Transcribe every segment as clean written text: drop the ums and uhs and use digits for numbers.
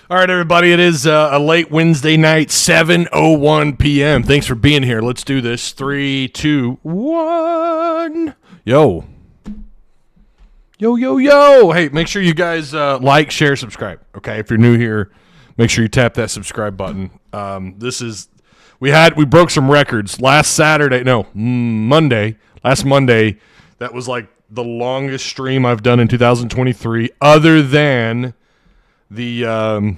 All right, everybody, it is a late Wednesday night, 7:01 p.m. Thanks for being here. Let's do this. 3, 2, 1. Yo. Yo. Hey, make sure you guys like, share, subscribe. Okay, if you're new here, make sure you tap that subscribe button. We broke some records last Monday. Last Monday, that was like the longest stream I've done in 2023, other than the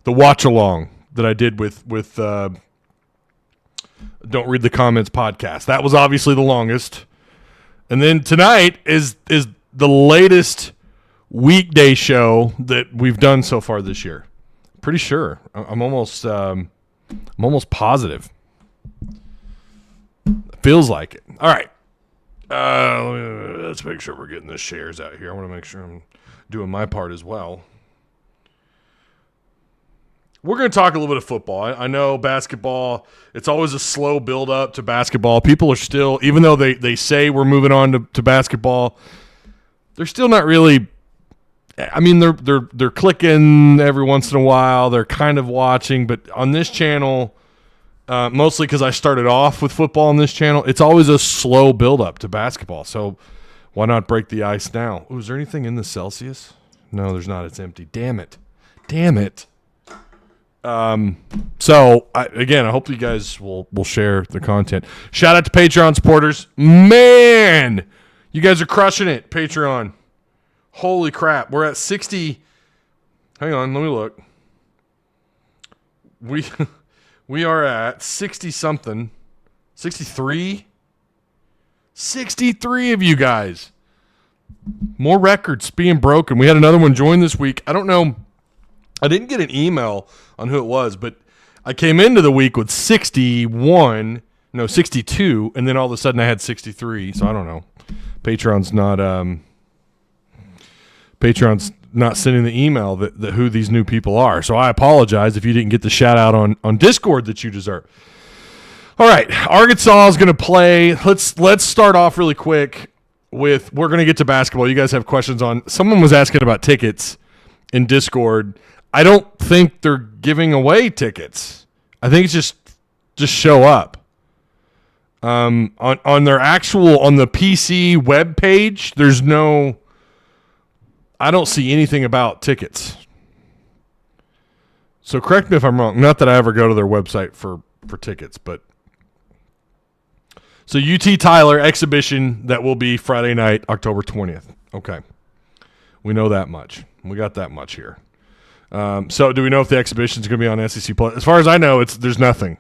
watch along that I did with Don't Read the Comments podcast. That was obviously the longest. And then tonight is the latest weekday show that we've done so far this year. Pretty sure. I'm almost positive. Feels like it. All right. Let's make sure we're getting the shares out here. I want to make sure I'm doing my part as well. We're going to talk a little bit of football. I know basketball, it's always a slow build up to basketball. People are still, even though they say we're moving on to basketball, they're still not really, I mean, they're clicking every once in a while. They're kind of watching, but on this channel, mostly because I started off with football on this channel, it's always a slow build up to basketball. So why not break the ice now? Ooh, is there anything in the Celsius? No, there's not. It's empty. Damn it. I hope you guys will share the content. Shout out to Patreon supporters. Man, you guys are crushing it, Patreon. Holy crap. We're at 60. Hang on, let me look. We are at 60-something. 63? 63 of you guys. More records being broken. We had another one join this week. I don't know. I didn't get an email on who it was, but I came into the week with 62, and then all of a sudden I had 63. So I don't know. Patreon's not sending the email that who these new people are. So I apologize if you didn't get the shout out on Discord that you deserve. All right, Arkansas is going to play. Let's start off really quick with, we're going to get to basketball. You guys have questions on, someone was asking about tickets in Discord. I don't think they're giving away tickets. I think it's just show up. On their actual, on the PC web page, I don't see anything about tickets. So correct me if I'm wrong. Not that I ever go to their website for tickets, but so UT Tyler exhibition, that will be Friday night, October 20th. Okay. We know that much. We got that much here. So do we know if the exhibition is going to be on SEC Plus? As far as I know, there's nothing.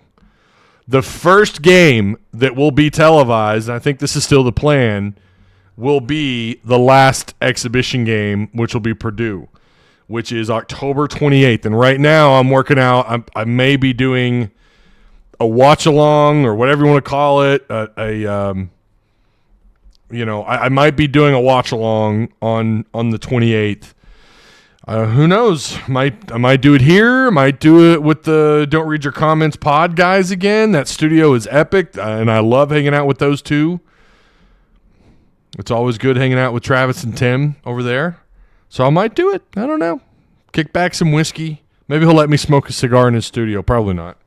The first game that will be televised, and I think this is still the plan, will be the last exhibition game, which will be Purdue, which is October 28th. And right now I'm working out. I may be doing a watch along or whatever you want to call it. I might be doing a watch along on the 28th. Who knows? I might do it here. Might do it with the Don't Read Your Comments pod guys again. That studio is epic, and I love hanging out with those two. It's always good hanging out with Travis and Tim over there. So I might do it. I don't know. Kick back some whiskey. Maybe he'll let me smoke a cigar in his studio. Probably not.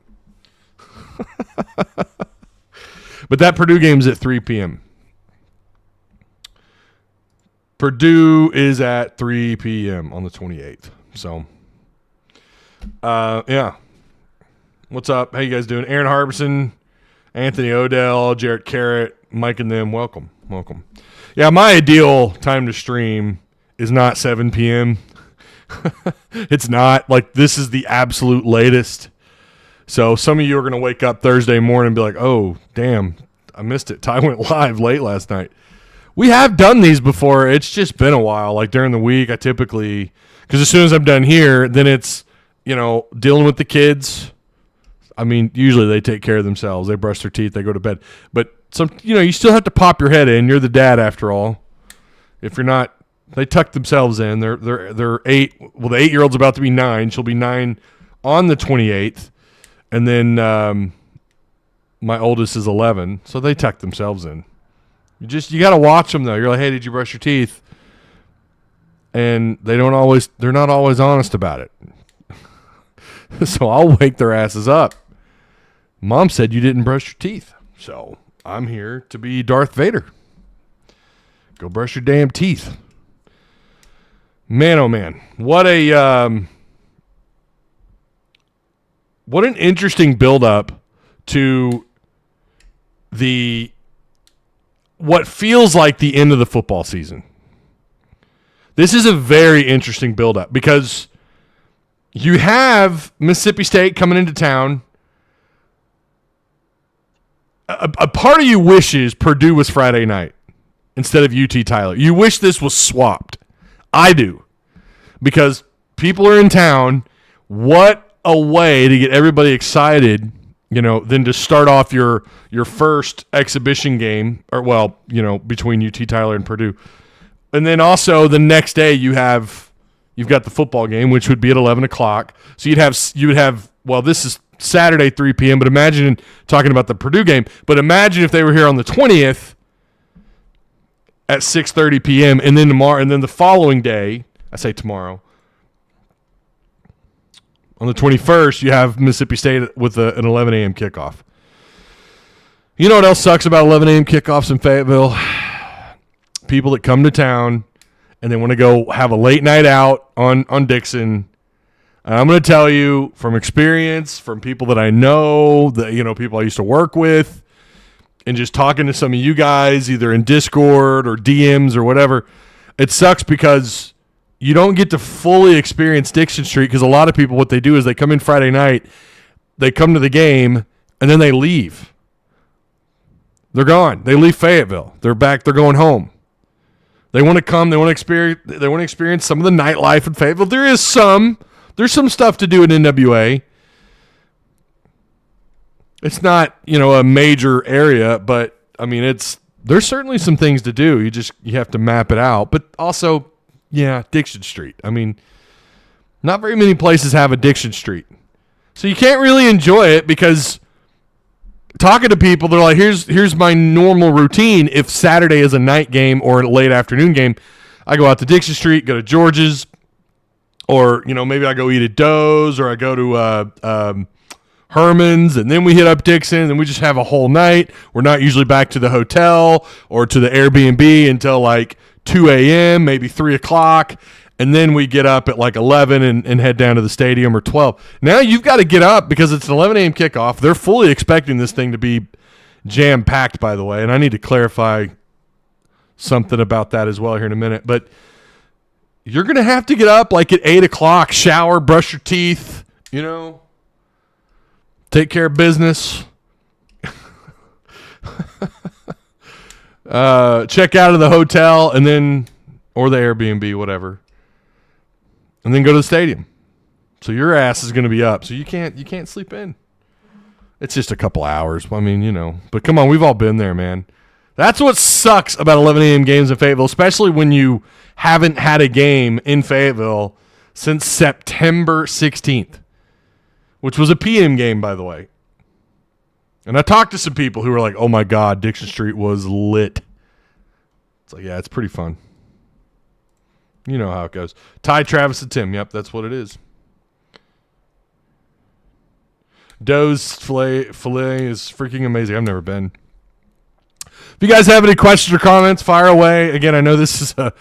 But that Purdue game's at 3 p.m. Purdue is at 3 p.m. on the 28th. So, yeah. What's up? How you guys doing? Aaron Harbison, Anthony Odell, Jarrett Carrott, Mike and them. Welcome. Yeah, my ideal time to stream is not 7 p.m. It's not. Like, this is the absolute latest. So some of you are going to wake up Thursday morning and be like, oh, damn, I missed it. Ty went live late last night. We have done these before. It's just been a while. Like during the week, I typically, because as soon as I'm done here, then it's, dealing with the kids. I mean, usually they take care of themselves. They brush their teeth. They go to bed. But you still have to pop your head in. You're the dad after all. If you're not, they tuck themselves in. They're 8. Well, the 8-year-old's about to be 9. She'll be 9 on the 28th. And then my oldest is 11. So they tuck themselves in. You got to watch them though. You're like, hey, did you brush your teeth? And they're not always honest about it. So I'll wake their asses up. Mom said you didn't brush your teeth. So I'm here to be Darth Vader. Go brush your damn teeth. Man, oh man. What an interesting build-up to what feels like the end of the football season. This is a very interesting build-up because you have Mississippi State coming into town. A part of you wishes Purdue was Friday night instead of UT Tyler. You wish this was swapped. I do. Because people are in town. What a way to get everybody excited, than to start off your first exhibition game, between UT Tyler and Purdue. And then also the next day you've got the football game, which would be at 11 o'clock. So you would have, this is Saturday, 3 p.m., but imagine talking about the Purdue game, but imagine if they were here on the 20th at 6:30 p.m. and then tomorrow, and then the following day, I say tomorrow, on the 21st, you have Mississippi State with an 11 a.m. kickoff. You know what else sucks about 11 a.m. kickoffs in Fayetteville? People that come to town and they want to go have a late night out on Dixon. And I'm going to tell you from experience, from people that I know, people I used to work with, and just talking to some of you guys, either in Discord or DMs or whatever, it sucks because you don't get to fully experience Dixon Street because a lot of people, what they do is they come in Friday night, they come to the game, and then they leave. They're gone. They leave Fayetteville. They're back. They're going home. They want to come. They want to experience some of the nightlife in Fayetteville. There's some stuff to do in NWA. It's not, a major area, but I mean, there's certainly some things to do. You have to map it out. But also, Dixon Street. I mean, not very many places have a Dixon Street. So you can't really enjoy it because talking to people, they're like, here's my normal routine. If Saturday is a night game or a late afternoon game, I go out to Dixon Street, go to George's, or, maybe I go eat at Doe's, or I go to Herman's, and then we hit up Dixon, and we just have a whole night. We're not usually back to the hotel or to the Airbnb until like 2 a.m., maybe 3 o'clock, and then we get up at like 11 and head down to the stadium, or 12. Now you've got to get up because it's an 11 a.m. kickoff. They're fully expecting this thing to be jam-packed, by the way, and I need to clarify something about that as well here in a minute. But you're going to have to get up like at 8 o'clock, shower, brush your teeth, take care of business. Check out of the hotel and then, or the Airbnb, whatever, and then go to the stadium. So your ass is going to be up. So you can't sleep in. It's just a couple hours. I mean, but come on, we've all been there, man. That's what sucks about 11 a.m. games in Fayetteville, especially when you haven't had a game in Fayetteville since September 16th, which was a PM game, by the way. And I talked to some people who were like, oh, my God, Dixon Street was lit. It's like, yeah, it's pretty fun. You know how it goes. Ty, Travis, and Tim. Yep, that's what it is. Doe's filet is freaking amazing. I've never been. If you guys have any questions or comments, fire away. Again, I know this is a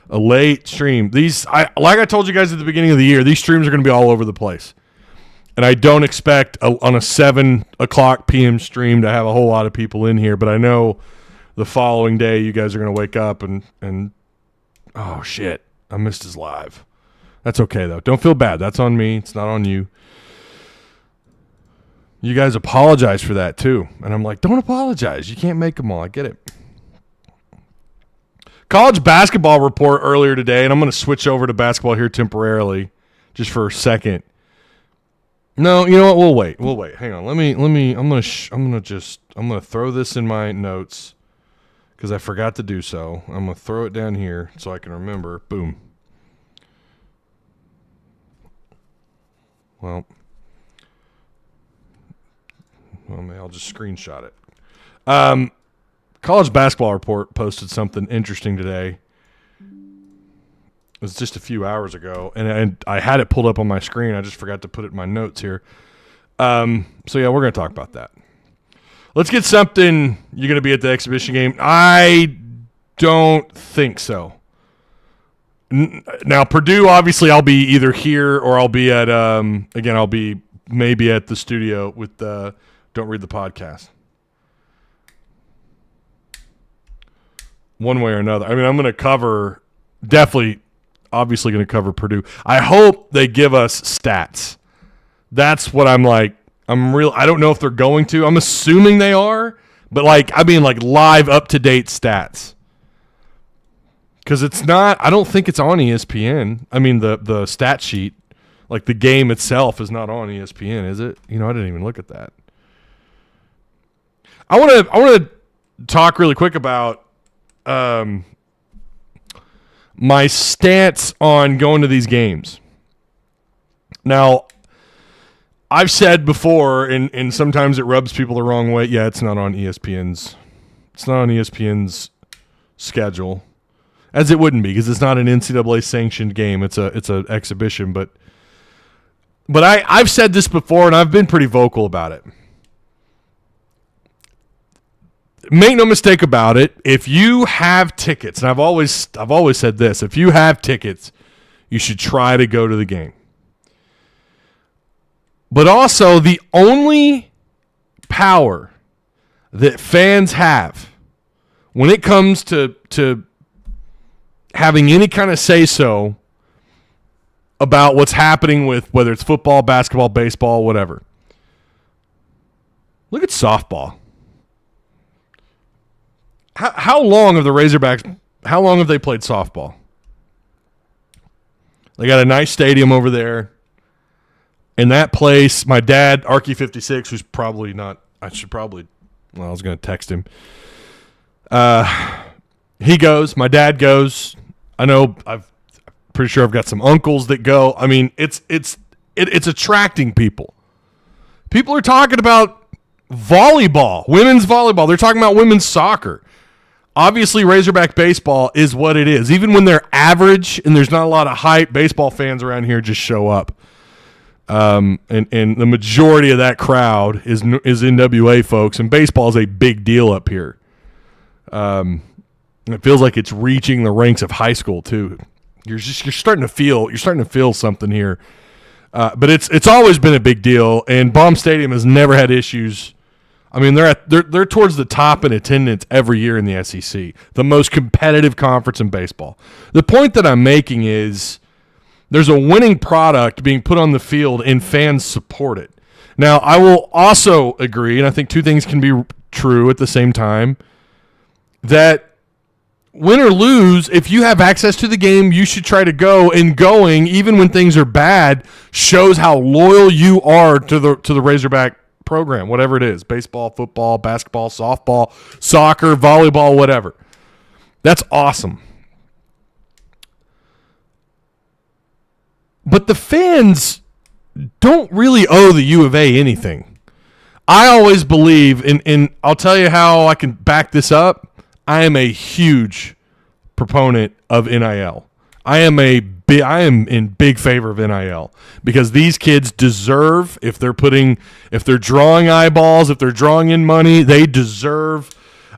late stream. Like I told you guys at the beginning of the year, these streams are going to be all over the place. And I don't expect on a 7 o'clock p.m. stream to have a whole lot of people in here, but I know the following day you guys are going to wake up and oh, shit, I missed his live. That's okay, though. Don't feel bad. That's on me. It's not on you. You guys apologize for that, too. And I'm like, don't apologize. You can't make them all. I get it. College basketball report earlier today, and I'm going to switch over to basketball here temporarily just for a second. No, you know what? We'll wait. Hang on. Let me. I'm gonna throw this in my notes because I forgot to do so. I'm gonna throw it down here so I can remember. Boom. Well, maybe I'll just screenshot it. College basketball report posted something interesting today. was just a few hours ago, and I had it pulled up on my screen. I just forgot to put it in my notes here. So, yeah, we're going to talk about that. Let's get something. You're going to be at the exhibition game? I don't think so. Now, Purdue, obviously, I'll be either here or I'll be at, again, I'll be maybe at the studio with Don't Read the Podcast. One way or another. I mean, I'm going to cover, definitely, obviously going to cover Purdue. I hope they give us stats. That's what I'm like. I don't know if they're going to. I'm assuming they are, but live up-to-date stats. Because it's not, I don't think it's on ESPN. I mean, the stat sheet, like the game itself is not on ESPN, is it? I didn't even look at that. I want to talk really quick about my stance on going to these games. Now, I've said before, and sometimes it rubs people the wrong way. Yeah, it's not on ESPN's schedule, as it wouldn't be, because it's not an NCAA sanctioned game. It's a exhibition. But I've said this before, and I've been pretty vocal about it. Make no mistake about it. If you have tickets, and I've always said this, if you have tickets, you should try to go to the game. But also, the only power that fans have when it comes to having any kind of say-so about what's happening with whether it's football, basketball, baseball, whatever. Look at softball. How long have the Razorbacks, how long have they played softball? They got a nice stadium over there. In that place, my dad, Arky56, who's probably not, I was going to text him. He goes. My dad goes. I know, I'm pretty sure I've got some uncles that go. I mean, it's attracting people. People are talking about volleyball, women's volleyball. They're talking about women's soccer. Obviously, Razorback baseball is what it is. Even when they're average and there's not a lot of hype, baseball fans around here just show up. And the majority of that crowd is NWA folks, and baseball is a big deal up here. It feels like it's reaching the ranks of high school too. You're starting to feel something here. But it's always been a big deal, and Baum Stadium has never had issues. I mean, they're towards the top in attendance every year in the SEC, the most competitive conference in baseball. The point that I'm making is there's a winning product being put on the field, and fans support it. Now, I will also agree, and I think two things can be true at the same time, that win or lose, if you have access to the game, you should try to go. And going, even when things are bad, shows how loyal you are to the Razorback program, whatever it is, baseball, football, basketball, softball, soccer, volleyball, whatever. That's awesome. But the fans don't really owe the U of A anything. I always believe, and I'll tell you how I can back this up. I am a huge proponent of NIL. I am in big favor of NIL because these kids deserve, if they're drawing eyeballs, if they're drawing in money, they deserve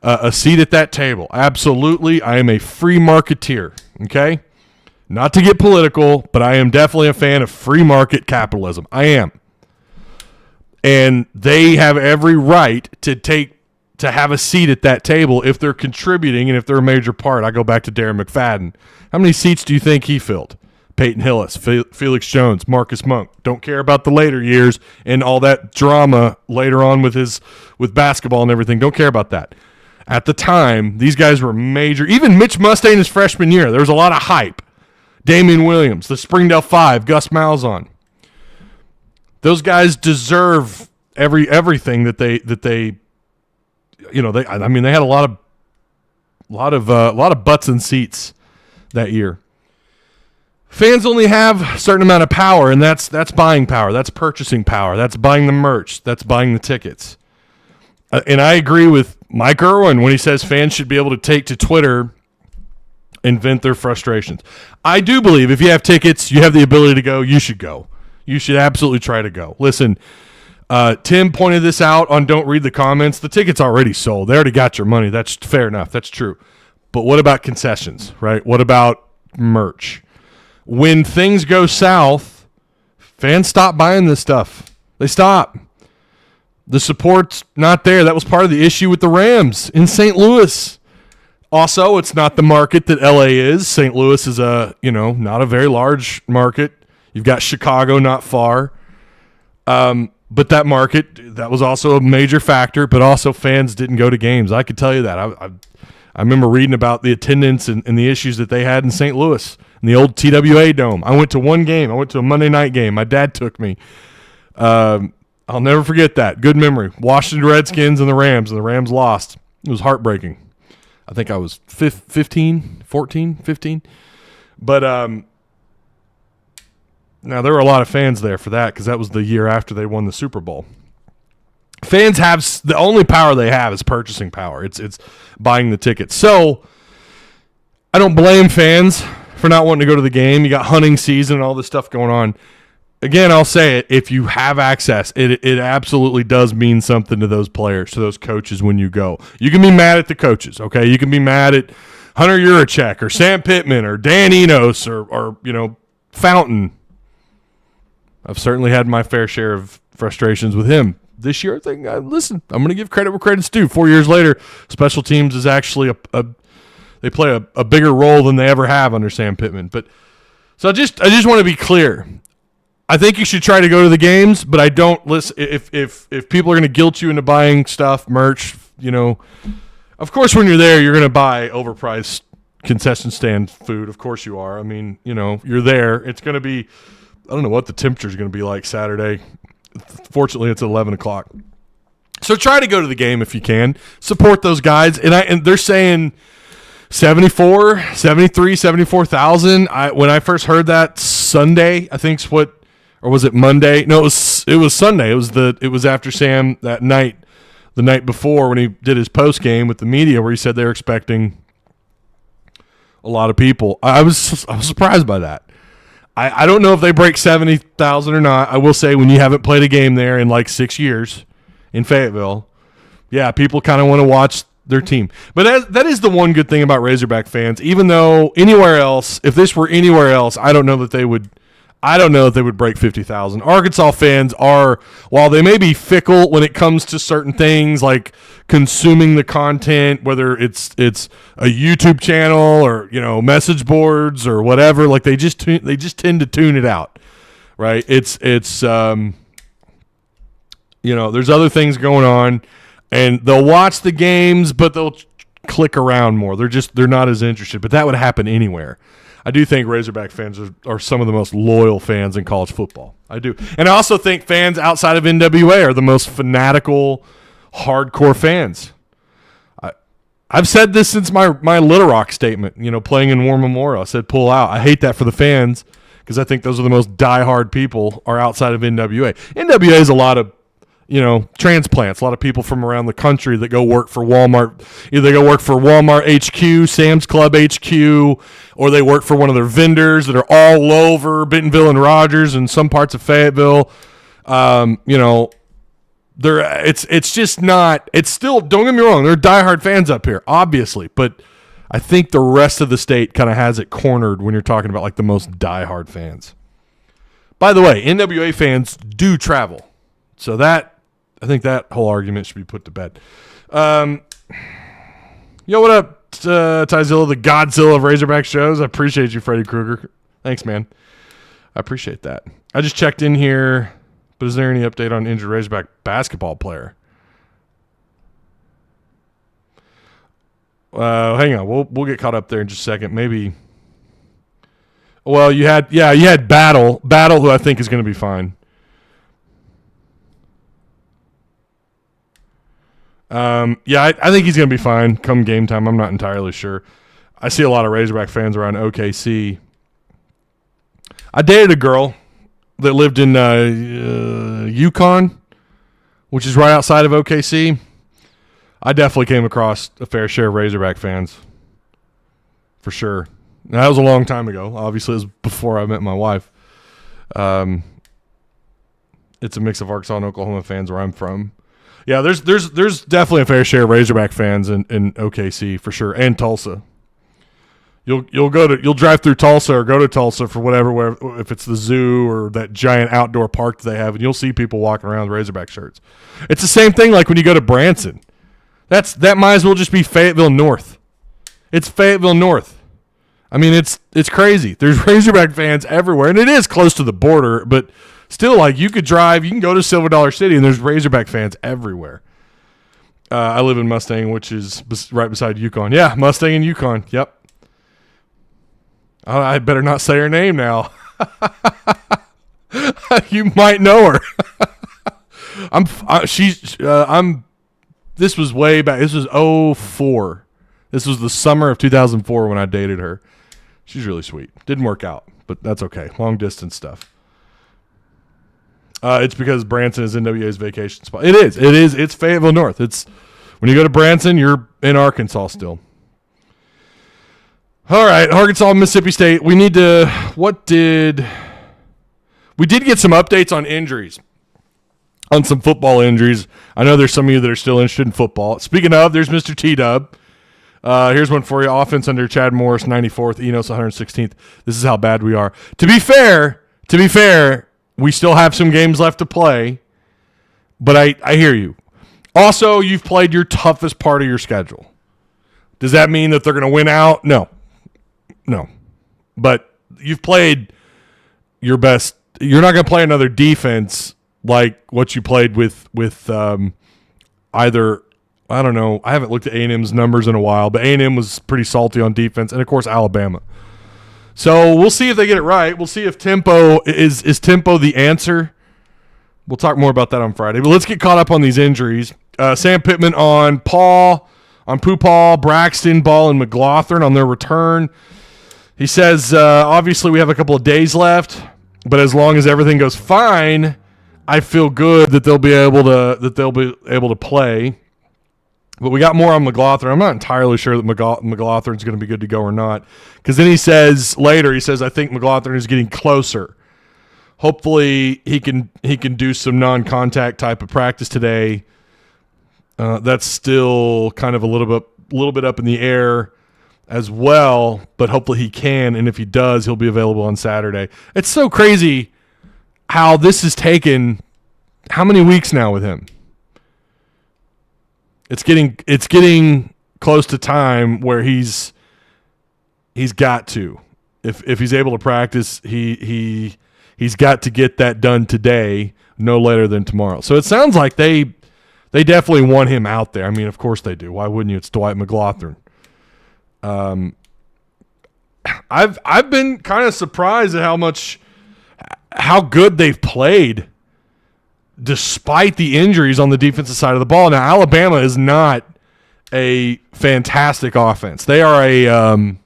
a seat at that table. Absolutely. I am a free marketeer. Okay. Not to get political, but I am definitely a fan of free market capitalism. I am. And they have every right to have a seat at that table if they're contributing and if they're a major part. I go back to Darren McFadden. How many seats do you think he filled? Peyton Hillis, Felix Jones, Marcus Monk. Don't care about the later years and all that drama later on with basketball and everything. Don't care about that. At the time, these guys were major. Even Mitch Mustaine his freshman year, there was a lot of hype. Damian Williams, the Springdale Five, Gus Malzahn. Those guys deserve everything that they they had a lot of butts and seats that year. Fans only have a certain amount of power, and that's buying power, that's purchasing power, that's buying the merch, that's buying the tickets. And I agree with Mike Irwin when he says fans should be able to take to Twitter and vent their frustrations. I do believe if you have tickets, you have the ability to go, you should go. You should absolutely try to go. Listen, Tim pointed this out on Don't Read the Comments. The ticket's already sold. They already got your money. That's fair enough. That's true. But what about concessions, right? What about merch? When things go south, fans stop buying this stuff. They stop. The support's not there. That was part of the issue with the Rams in St. Louis. Also, it's not the market that LA is. St. Louis is not a very large market. You've got Chicago not far. But that market, that was also a major factor, but also fans didn't go to games. I could tell you that. I remember reading about the attendance and the issues that they had in St. Louis, in the old TWA Dome. I went to one game. I went to a Monday night game. My dad took me. I'll never forget that. Good memory. Washington Redskins and the Rams lost. It was heartbreaking. I think I was 15. But now there were a lot of fans there for that because that was the year after they won the Super Bowl. Fans have the only power they have is purchasing power. It's buying the tickets. So I don't blame fans for not wanting to go to the game. You got hunting season and all this stuff going on. Again, I'll say it. If you have access, it absolutely does mean something to those players, to those coaches when you go. You can be mad at the coaches, okay? You can be mad at Hunter Yurachek or Sam Pittman or Dan Enos or Fountain. I've certainly had my fair share of frustrations with him. This year, I think, listen, I'm going to give credit where credit's due. 4 years later, special teams is actually they play a bigger role than they ever have under Sam Pittman. But so I just want to be clear. I think you should try to go to the games, but I don't listen. If people are going to guilt you into buying stuff, merch, of course when you're there, you're going to buy overpriced concession stand food. Of course you are. I mean, you're there. It's going to be, I don't know what the temperature is going to be like Saturday. Fortunately, it's 11 o'clock. So try to go to the game if you can. Support those guys. And they're saying 74,000. When I first heard that Sunday, I think or was it Monday? No, it was Sunday. It was after Sam that night, the night before when he did his post game with the media where he said they were expecting a lot of people. I was surprised by that. I don't know if they break 70,000 or not. I will say when you haven't played a game there in like 6 years in Fayetteville, yeah, people kind of want to watch their team. But that is the one good thing about Razorback fans. Even though anywhere else, if this were anywhere else, I don't know that they would break 50,000. Arkansas fans are, while they may be fickle when it comes to certain things like consuming the content, whether it's a YouTube channel or message boards or whatever, like they just tend to tune it out, right? It's there's other things going on, and they'll watch the games, but they'll click around more. They're not as interested. But that would happen anywhere. I do think Razorback fans are some of the most loyal fans in college football. I do. And I also think fans outside of NWA are the most fanatical, hardcore fans. I've said this since my Little Rock statement, playing in War Memorial. I said pull out. I hate that for the fans because I think those are the most diehard people are outside of NWA. NWA is a lot of transplants, a lot of people from around the country that go work for Walmart. Either they go work for Walmart HQ, Sam's Club HQ, or they work for one of their vendors that are all over Bentonville and Rogers and some parts of Fayetteville. It's just not. It's still, don't get me wrong, they're diehard fans up here, obviously, but I think the rest of the state kind of has it cornered when you're talking about like the most diehard fans. By the way, NWA fans do travel, so I think that whole argument should be put to bed. What up, Tyzilla, the Godzilla of Razorback shows? I appreciate you, Freddy Krueger. Thanks, man. I appreciate that. I just checked in here, but is there any update on injured Razorback basketball player? Hang on. We'll get caught up there in just a second. Maybe. Well, you had Battle, who I think is going to be fine. I think he's going to be fine come game time. I'm not entirely sure. I see a lot of Razorback fans around OKC. I dated a girl that lived in Yukon, which is right outside of OKC. I definitely came across a fair share of Razorback fans, for sure. Now, that was a long time ago. Obviously, it was before I met my wife. It's a mix of Arkansas and Oklahoma fans where I'm from. Yeah, there's definitely a fair share of Razorback fans in OKC for sure, and Tulsa. You'll drive through Tulsa or go to Tulsa for whatever, if it's the zoo or that giant outdoor park that they have, and you'll see people walking around with Razorback shirts. It's the same thing like when you go to Branson. That might as well just be Fayetteville North. It's Fayetteville North. I mean, it's crazy. There's Razorback fans everywhere, and it is close to the border, but still, like, you can go to Silver Dollar City, and there's Razorback fans everywhere. I live in Mustang, which is right beside Yukon. Yeah, Mustang and Yukon. Yep. I better not say her name now. You might know her. This was way back. This was 2004. This was the summer of 2004 when I dated her. She's really sweet. Didn't work out, but that's okay. Long distance stuff. It's because Branson is NWA's vacation spot. It is. It's Fayetteville North. It's when you go to Branson, you're in Arkansas still. All right, Arkansas, Mississippi State. We did get some updates on injuries, on some football injuries. I know there's some of you that are still interested in football. Speaking of, there's Mr. T-Dub. Here's one for you. Offense under Chad Morris, 94th, Enos 116th. This is how bad we are. To be fair, we still have some games left to play, but I hear you. Also, you've played your toughest part of your schedule. Does that mean that they're going to win out? No. But you've played your best. You're not going to play another defense like what you played with either. I don't know. I haven't looked at A&M's numbers in a while, but A&M was pretty salty on defense, and of course Alabama. So we'll see if they get it right. We'll see if tempo is tempo the answer. We'll talk more about that on Friday. But let's get caught up on these injuries. Sam Pittman on Pooh, Braxton, Ball, and McLaughlin on their return. He says, obviously we have a couple of days left, but as long as everything goes fine, I feel good that they'll be able to play. But we got more on McLaughlin. I'm not entirely sure that McLaughlin's going to be good to go or not. Because then he says, I think McLaughlin is getting closer. Hopefully he can do some non-contact type of practice today. That's still kind of a little bit up in the air as well, but hopefully he can, and if he does, he'll be available on Saturday. It's so crazy how this has taken how many weeks now with him. It's getting close to time where he's got to. If he's able to practice, he's got to get that done today, no later than tomorrow. So it sounds like they definitely want him out there. I mean, of course they do. Why wouldn't you? It's Dwight McLaughlin. I've been kind of surprised at how good they've played despite the injuries on the defensive side of the ball. Now, Alabama is not a fantastic offense. They are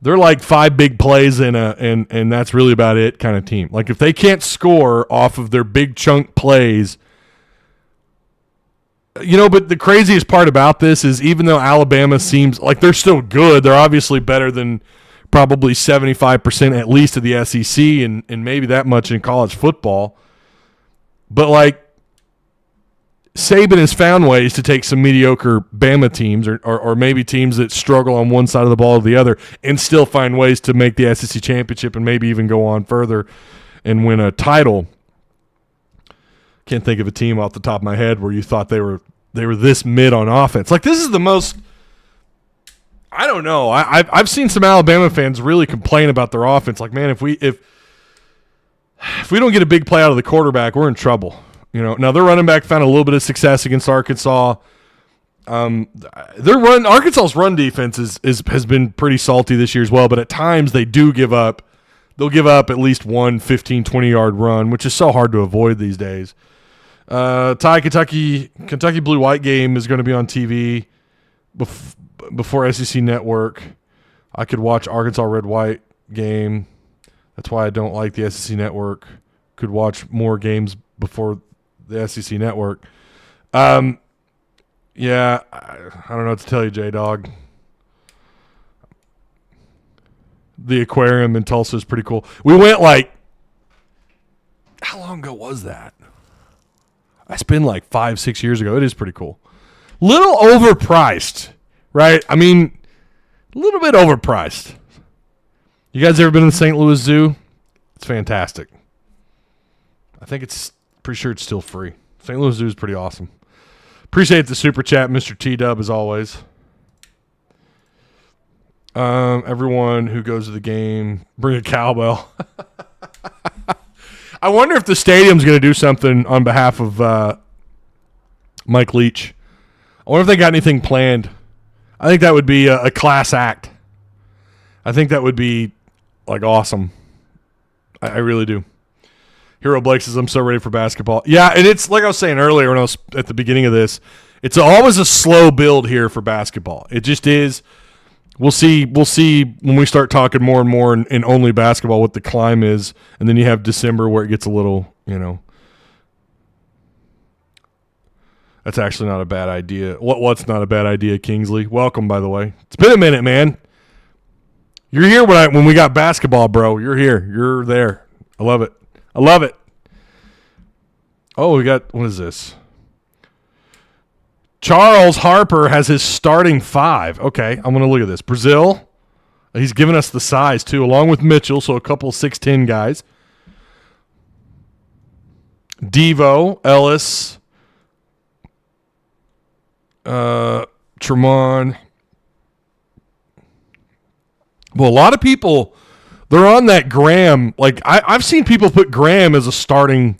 they're like 5 big plays and that's really about it kind of team. Like if they can't score off of their big chunk plays. But the craziest part about this is even though Alabama seems like they're still good, they're obviously better than probably 75% at least of the SEC and maybe that much in college football. But, like, Saban has found ways to take some mediocre Bama teams or maybe teams that struggle on one side of the ball or the other and still find ways to make the SEC championship and maybe even go on further and win a title. Can't think of a team off the top of my head where you thought they were this mid on offense. Like, this is the most – I don't know. I've seen some Alabama fans really complain about their offense. Like, man, if we don't get a big play out of the quarterback, we're in trouble. Now their running back found a little bit of success against Arkansas. Arkansas's run defense has been pretty salty this year as well, but at times they do give up. They'll give up at least one 15, 20-yard run, which is so hard to avoid these days. Kentucky Blue-White game is going to be on TV before SEC Network. I could watch Arkansas Red-White game. That's why I don't like the SEC Network. Could watch more games before the SEC Network. Yeah, I don't know what to tell you, J-Dog. The aquarium in Tulsa is pretty cool. We went like, how long ago was that? It's been like 5-6 years ago. It is pretty cool. Little overpriced, right? I mean, a little bit overpriced. You guys ever been to the St. Louis Zoo? It's fantastic. I think pretty sure it's still free. St. Louis Zoo is pretty awesome. Appreciate the super chat, Mr. T-Dub, as always. Everyone who goes to the game, bring a cowbell. I wonder if the stadium's going to do something on behalf of Mike Leach. I wonder if they got anything planned. I think that would be a class act. I think that would be like awesome. I really do. Hero Blake says, I'm so ready for basketball. Yeah, and it's like I was saying earlier when I was at the beginning of this, it's always a slow build here for basketball. It just is. We'll see when we start talking more and more in only basketball what the climb is, and then you have December where it gets a little, That's actually not a bad idea. What's not a bad idea, Kingsley? Welcome, by the way. It's been a minute, man. You're here when we got basketball, bro. You're here. You're there. I love it. I love it. Oh, we got, what is this? Charles Harper has his starting 5. Okay, I'm going to look at this. Brazile, he's given us the size, too, along with Mitchell, so a couple 6'10 guys. Devo, Ellis, Tremont. Well, a lot of people, they're on that Graham. Like, I've seen people put Graham as a starting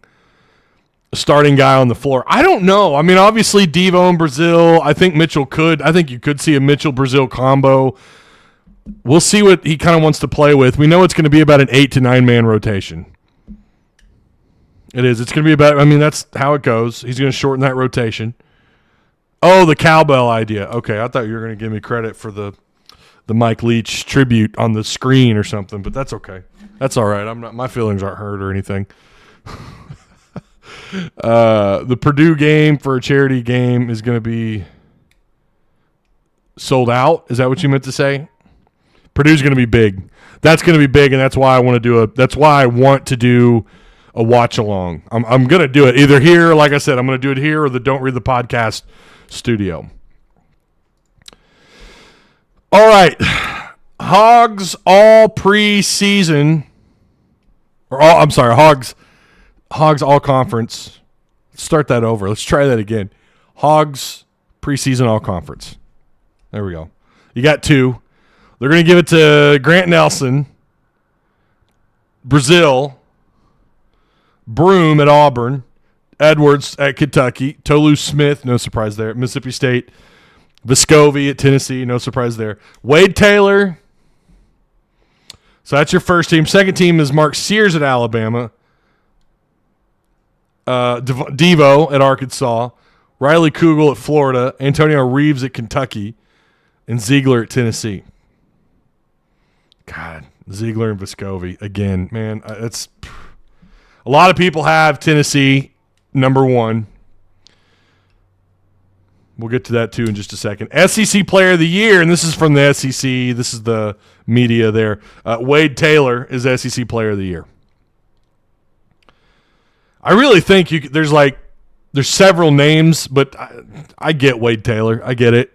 guy on the floor. I don't know. I mean, obviously Devo and Brazile. I think you could see a Mitchell-Brazile combo. We'll see what he kind of wants to play with. We know it's going to be about an 8 to 9 man rotation. It is. It's going to be about, I mean, that's how it goes. He's going to shorten that rotation. Oh, the cowbell idea. Okay, I thought you were going to give me credit for the Mike Leach tribute on the screen or something, but that's okay. That's all right. My feelings aren't hurt or anything. The Purdue game for a charity game is going to be sold out. Is that what you meant to say? Purdue's going to be big. That's going to be big, and that's why I want to do a watch along. I'm going to do it either here, like I said, I'm going to do it here or the Don't Read the Podcast studio. All right. Hogs all preseason. Hogs all conference. Let's start that over. Let's try that again. Hogs preseason all conference. There we go. You got 2. They're going to give it to Grant Nelson, Brazile, Broome at Auburn, Edwards at Kentucky, Tolu Smith, no surprise there, at Mississippi State, Vescovi at Tennessee, no surprise there. Wade Taylor. So that's your first team. Second team is Mark Sears at Alabama. Devo at Arkansas. Riley Kugel at Florida. Antonio Reeves at Kentucky. And Ziegler at Tennessee. God, Ziegler and Vescovi. Again, man, it's a lot of people have Tennessee number 1. We'll get to that, too, in just a second. SEC Player of the Year, and this is from the SEC. This is the media there. Wade Taylor is SEC Player of the Year. I really think there's several names, but I get Wade Taylor. I get it.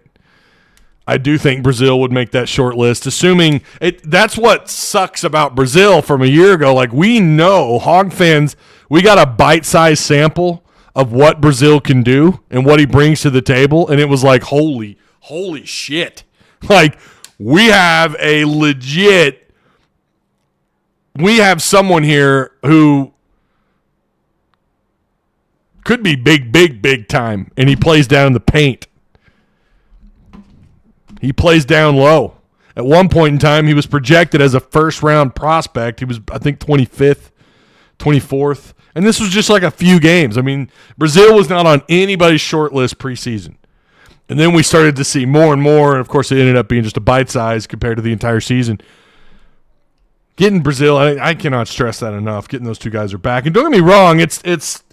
I do think Brazile would make that short list, assuming it. That's what sucks about Brazile from a year ago. Like, we know, Hog fans, we got a bite-sized sample of what Brazile can do and what he brings to the table, and it was like, holy shit. Like, we have someone here who could be big time, and he plays down in the paint. He plays down low. At one point in time, he was projected as a first-round prospect. He was, I think, 25th, 24th. And this was just like a few games. I mean, Brazile was not on anybody's short list preseason. And then we started to see more and more, and, of course, it ended up being just a bite size compared to the entire season. Getting Brazile, I cannot stress that enough. Getting those 2 guys are back. And don't get me wrong, it's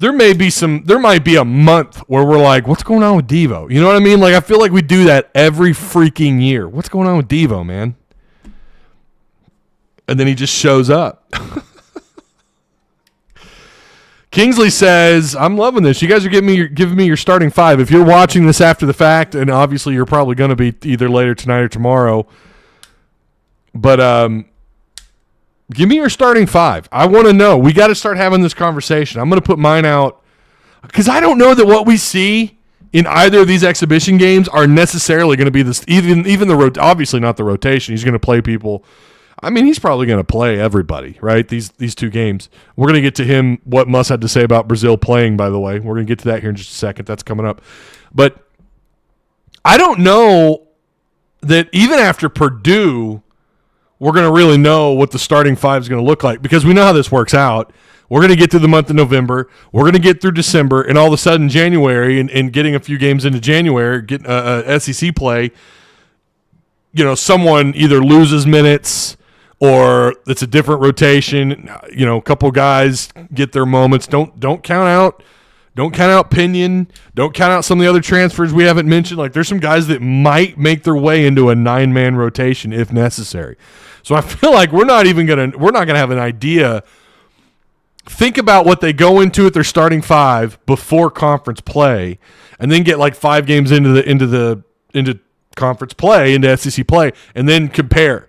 there might be a month where we're like, what's going on with Devo? You know what I mean? Like, I feel like we do that every freaking year. What's going on with Devo, man? And then he just shows up. Kingsley says, I'm loving this. You guys are giving me your starting five. If you're watching this after the fact, and obviously you're probably going to be either later tonight or tomorrow, but give me your starting five. I want to know. We got to start having this conversation. I'm going to put mine out because I don't know that what we see in either of these exhibition games are necessarily going to be this. Even obviously not the rotation. He's going to play people. I mean, he's probably going to play everybody, right? These two games. We're going to get to him, what Muss had to say about Brazile playing, by the way. We're going to get to that here in just a second. That's coming up. But I don't know that even after Purdue, we're going to really know what the starting five is going to look like because we know how this works out. We're going to get through the month of November. We're going to get through December, and all of a sudden January and getting a few games into January, getting SEC play, someone either loses minutes – or it's a different rotation. A couple guys get their moments. Don't count out Pinion. Don't count out some of the other transfers we haven't mentioned. Like there's some guys that might make their way into a 9-man rotation if necessary. So I feel like we're not gonna have an idea. Think about what they go into at their starting five before conference play, and then get like 5 games into conference play, into SEC play, and then compare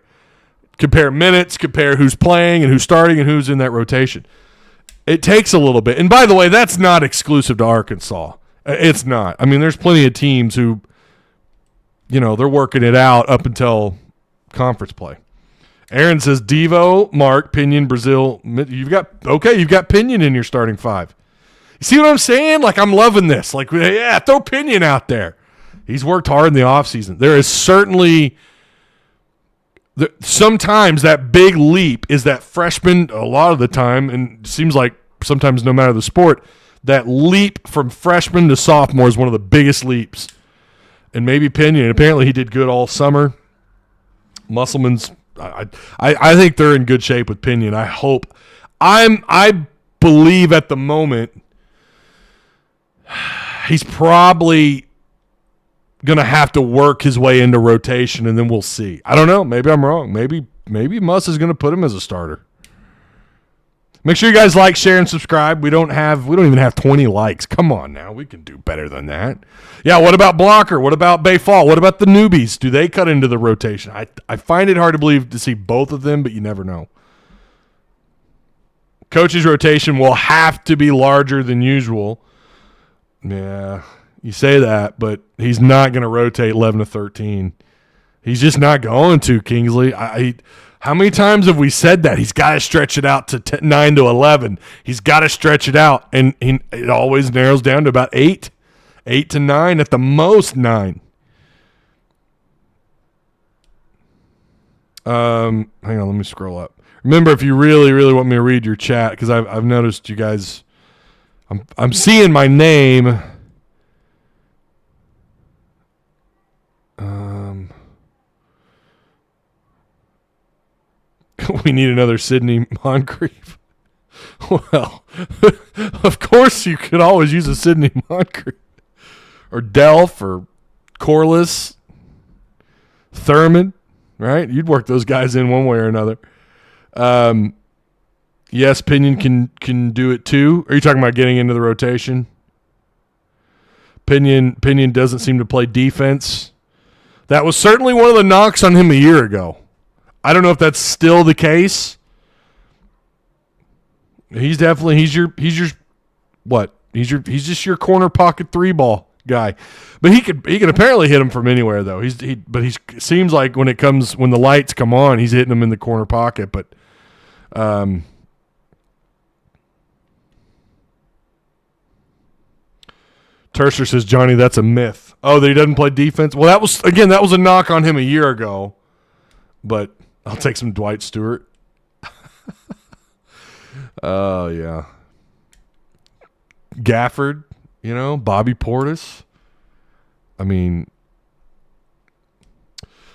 minutes, compare who's playing and who's starting and who's in that rotation. It takes a little bit. And by the way, that's not exclusive to Arkansas. It's not. I mean, there's plenty of teams who, they're working it out up until conference play. Aaron says, Devo, Mark, Pinion, Brazile. You've got Pinion in your starting five. You see what I'm saying? Like, I'm loving this. Like, yeah, throw Pinion out there. He's worked hard in the offseason. There is certainly – sometimes that big leap is that freshman, a lot of the time, and it seems like sometimes no matter the sport, that leap from freshman to sophomore is one of the biggest leaps. And maybe Pinion, apparently he did good all summer. Musselman's, I think they're in good shape with Pinion. I hope. I believe at the moment he's probably going to have to work his way into rotation, and then we'll see. I don't know. Maybe I'm wrong. Maybe Muss is going to put him as a starter. Make sure you guys like, share, and subscribe. We don't even have 20 likes. Come on now. We can do better than that. Yeah, what about Blocker? What about Bay Fall? What about the newbies? Do they cut into the rotation? I find it hard to believe to see both of them, but you never know. Coach's rotation will have to be larger than usual. Yeah. You say that, but he's not going to rotate 11 to 13. He's just not going to, Kingsley. How many times have we said that? He's got to stretch it out to 9 to 11. He's got to stretch it out, and it always narrows down to about 8 to 9, at the most 9. Hang on, let me scroll up. Remember, if you really, really want me to read your chat, because I've noticed you guys, I'm seeing my name. We need another Sidney Moncrief. Well, of course you could always use a Sidney Moncrief. Or Delph or Corliss, Thurman, right? You'd work those guys in one way or another. Yes, Pinion can do it too. Are you talking about getting into the rotation? Pinion doesn't seem to play defense. That was certainly one of the knocks on him a year ago. I don't know if that's still the case. He's just your corner pocket 3-ball guy. But he could apparently hit him from anywhere though. He seems like when the lights come on, he's hitting them in the corner pocket, but Tercer says, Johnny, that's a myth. Oh, that he doesn't play defense? Well, that was a knock on him a year ago. But I'll take some Dwight Stewart. Oh, yeah. Gafford, Bobby Portis. I mean,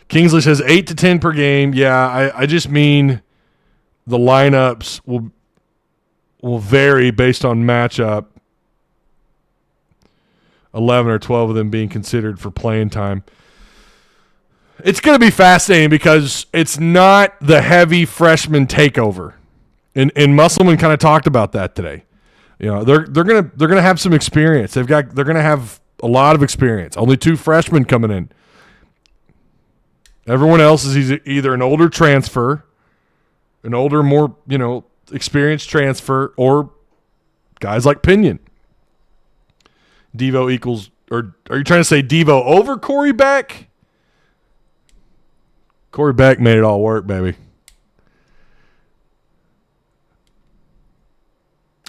Kingsley says 8 to 10 per game. Yeah, I just mean the lineups will vary based on matchup. 11 or 12 of them being considered for playing time. It's going to be fascinating because it's not the heavy freshman takeover. And Musselman kind of talked about that today. You know, they're gonna have some experience. They're gonna have a lot of experience. Only 2 freshmen coming in. Everyone else is either an older transfer, an older, more experienced transfer, or guys like Pinion. Devo equals, or are you trying to say Devo over Corey Beck? Corey Beck made it all work, baby.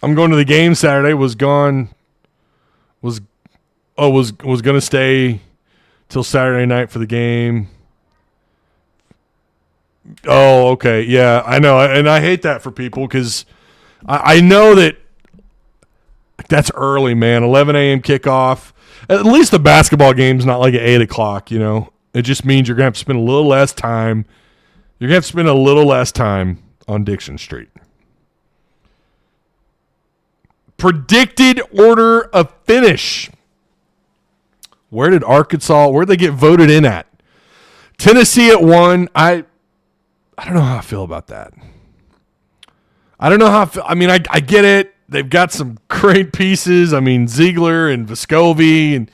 I'm going to the game Saturday. Was going to stay till Saturday night for the game. Oh, okay. Yeah, I know. And I hate that for people because I know that's early, man. 11 a.m. kickoff. At least the basketball game's not like at 8 o'clock, It just means you're going to have to spend a little less time. You're going to have to spend a little less time on Dixon Street. Predicted order of finish. Where did they get voted in at? Tennessee at 1. I don't know how I feel about that. I don't know how I feel. I mean, I get it. They've got some great pieces. I mean, Ziegler and Vescovi. And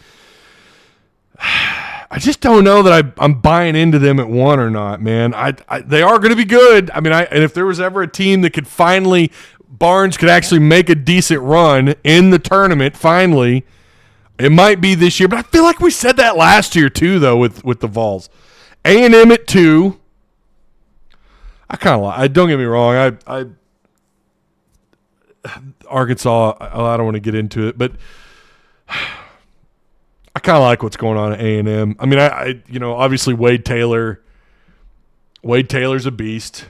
I just don't know that I'm buying into them at 1 or not, man. They are going to be good. I mean, and if there was ever a team that could finally – Barnes could actually make a decent run in the tournament, finally, it might be this year. But I feel like we said that last year, too, though, with the Vols. A&M at 2. I kind of like – don't get me wrong. Arkansas, I don't want to get into it, but I kind of like what's going on at A&M. I mean, obviously Wade Taylor's a beast.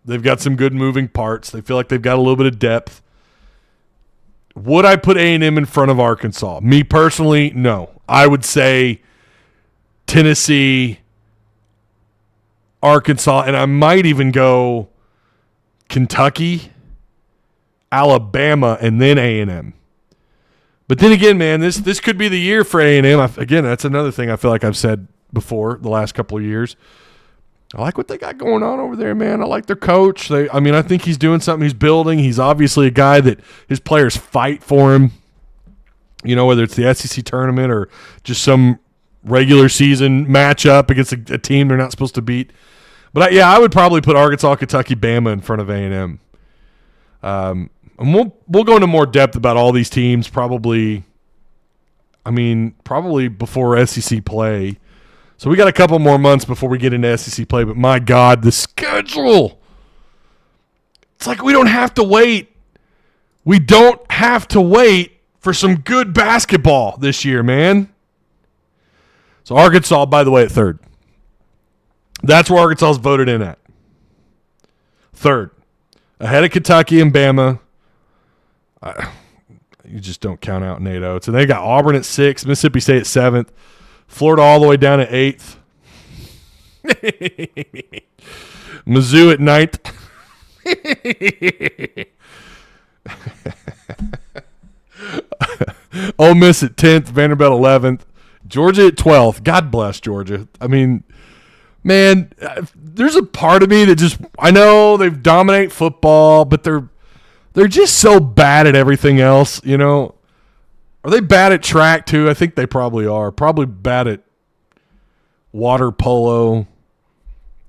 They've got some good moving parts. They feel like they've got a little bit of depth. Would I put A&M in front of Arkansas? Me personally, no. I would say Tennessee, Arkansas, and I might even go Kentucky, Alabama, and then A&M. But then again, man, this could be the year for A&M. Again, that's another thing I feel like I've said before the last couple of years. I like what they got going on over there, man. I like their coach. I think he's doing something. He's building. He's obviously a guy that his players fight for him, whether it's the SEC tournament or just some regular season matchup against a team they're not supposed to beat. But, I would probably put Arkansas, Kentucky, Bama in front of A&M. And we'll go into more depth about all these teams probably before SEC play. So we got a couple more months before we get into SEC play, but my God, the schedule. It's like we don't have to wait. We don't have to wait for some good basketball this year, man. So Arkansas, by the way, at 3rd. That's where Arkansas is voted in at. 3rd. Ahead of Kentucky and Bama. You just don't count out NATO. So they got Auburn at 6, Mississippi State at 7th. Florida all the way down at 8th. Mizzou at 9th. Ole Miss at 10th. Vanderbilt 11th. Georgia at 12th. God bless Georgia. I mean, man, there's a part of me that just – I know they dominate football, but they're just so bad at everything else, Are they bad at track, too? I think they probably are. Probably bad at water polo.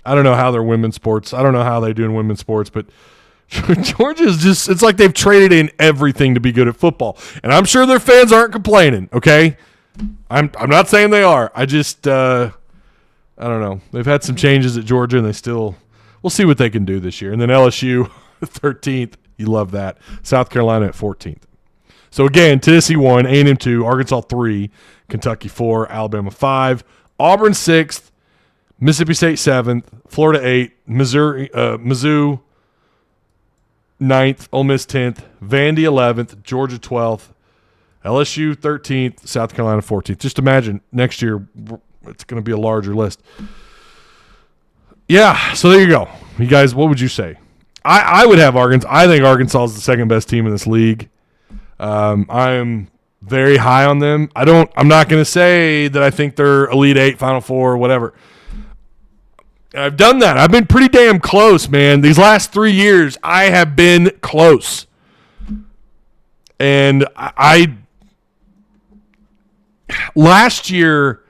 I don't know how they're women's sports. I don't know how they do in women's sports, but Georgia's just – it's like they've traded in everything to be good at football. And I'm sure their fans aren't complaining, okay? I'm not saying they are. I just I don't know. They've had some changes at Georgia, and we'll see what they can do this year. And then LSU, 13th. You love that. South Carolina at 14th. So, again, Tennessee 1, A&M 2, Arkansas 3, Kentucky 4, Alabama 5, Auburn 6th, Mississippi State 7th, Florida 8, Mizzou 9th, Ole Miss 10th, Vandy 11th, Georgia 12th, LSU 13th, South Carolina 14th. Just imagine next year it's going to be a larger list. Yeah, so there you go. You guys, what would you say? I would have Arkansas. I think Arkansas is the second best team in this league. I'm very high on them. I'm not going to say that I think they're Elite Eight, Final Four, whatever. I've done that. I've been pretty damn close, man. These last 3 years, I have been close. And last year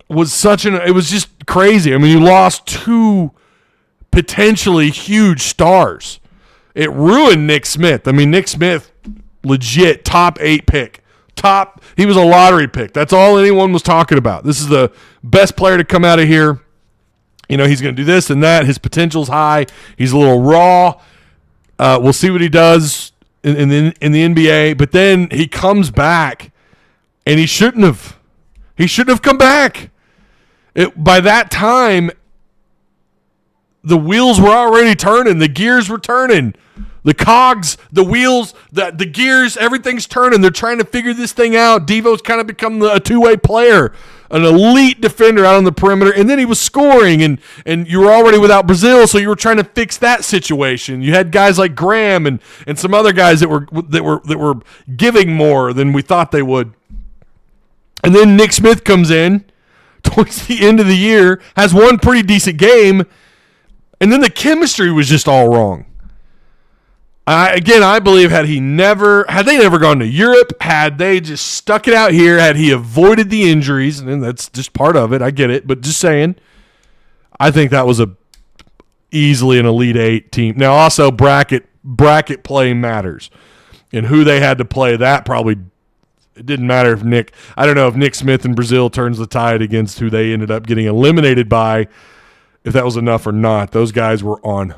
was it was just crazy. I mean, you lost 2 potentially huge stars. It ruined Nick Smith. I mean, Nick Smith, legit top 8 pick. He was a lottery pick. That's all anyone was talking about. This is the best player to come out of here. You know, he's going to do this and that. His potential's high. He's a little raw. We'll see what he does in the NBA. But then he comes back, and he shouldn't have. He shouldn't have come back. By that time, the wheels were already turning. The gears were turning. The cogs, the wheels, the gears, everything's turning. They're trying to figure this thing out. Devo's kind of become a two-way player, an elite defender out on the perimeter, and then he was scoring, and you were already without Brazile, so you were trying to fix that situation. You had guys like Graham and some other guys that were giving more than we thought they would. And then Nick Smith comes in towards the end of the year, has one pretty decent game, and then the chemistry was just all wrong. I believe had they never gone to Europe, had they just stuck it out here, had he avoided the injuries, and that's just part of it, I get it, but just saying, I think that was easily an Elite Eight team. Now, also, bracket play matters, and who they had to play, that probably, it didn't matter if I don't know if Nick Smith and Brazile turns the tide against who they ended up getting eliminated by, if that was enough or not. Those guys were on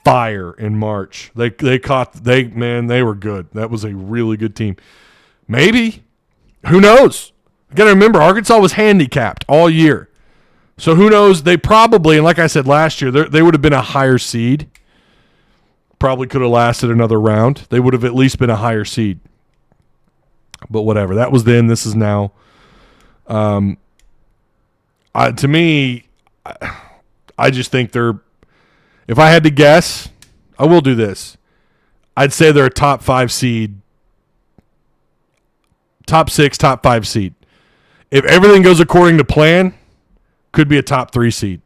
fire in March. They were good. That was a really good team. Maybe. Who knows? You got to remember, Arkansas was handicapped all year. So who knows? They probably, and like I said last year, they would have been a higher seed. Probably could have lasted another round. They would have at least been a higher seed. But whatever. That was then. This is now. To me, I just think they're, if I had to guess, I will do this. I'd say they're a top 5 seed, top 6, top 5 seed. If everything goes according to plan, could be a top 3 seed.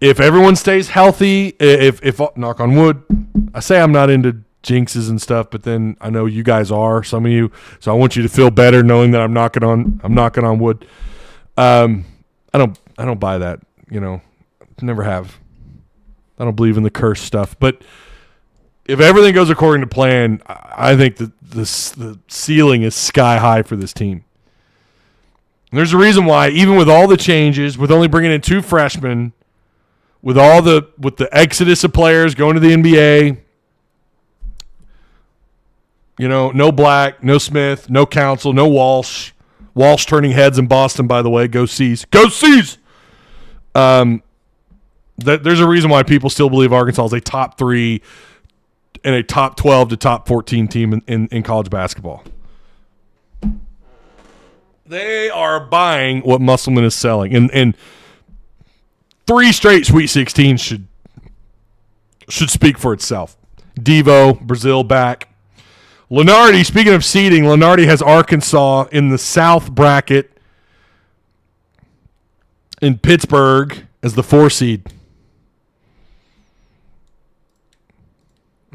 If everyone stays healthy, if knock on wood, I say I'm not into jinxes and stuff, but then I know you guys are, some of you, so I want you to feel better knowing that I'm knocking on wood. I don't buy that, never have. I don't believe in the curse stuff. But if everything goes according to plan, I think that the ceiling is sky high for this team. And there's a reason why, even with all the changes, with only bringing in 2 freshmen, with the exodus of players going to the NBA, no Black, no Smith, no Council, no Walsh. Walsh turning heads in Boston, by the way. Go Seas. Go Seas! There's a reason why people still believe Arkansas is a top 3 and a top 12 to top 14 team in college basketball. They are buying what Musselman is selling. And 3 straight Sweet 16 should speak for itself. Devo, Brazile back. Lenardi, speaking of seeding, Lenardi has Arkansas in the South bracket in Pittsburgh as the 4 seed.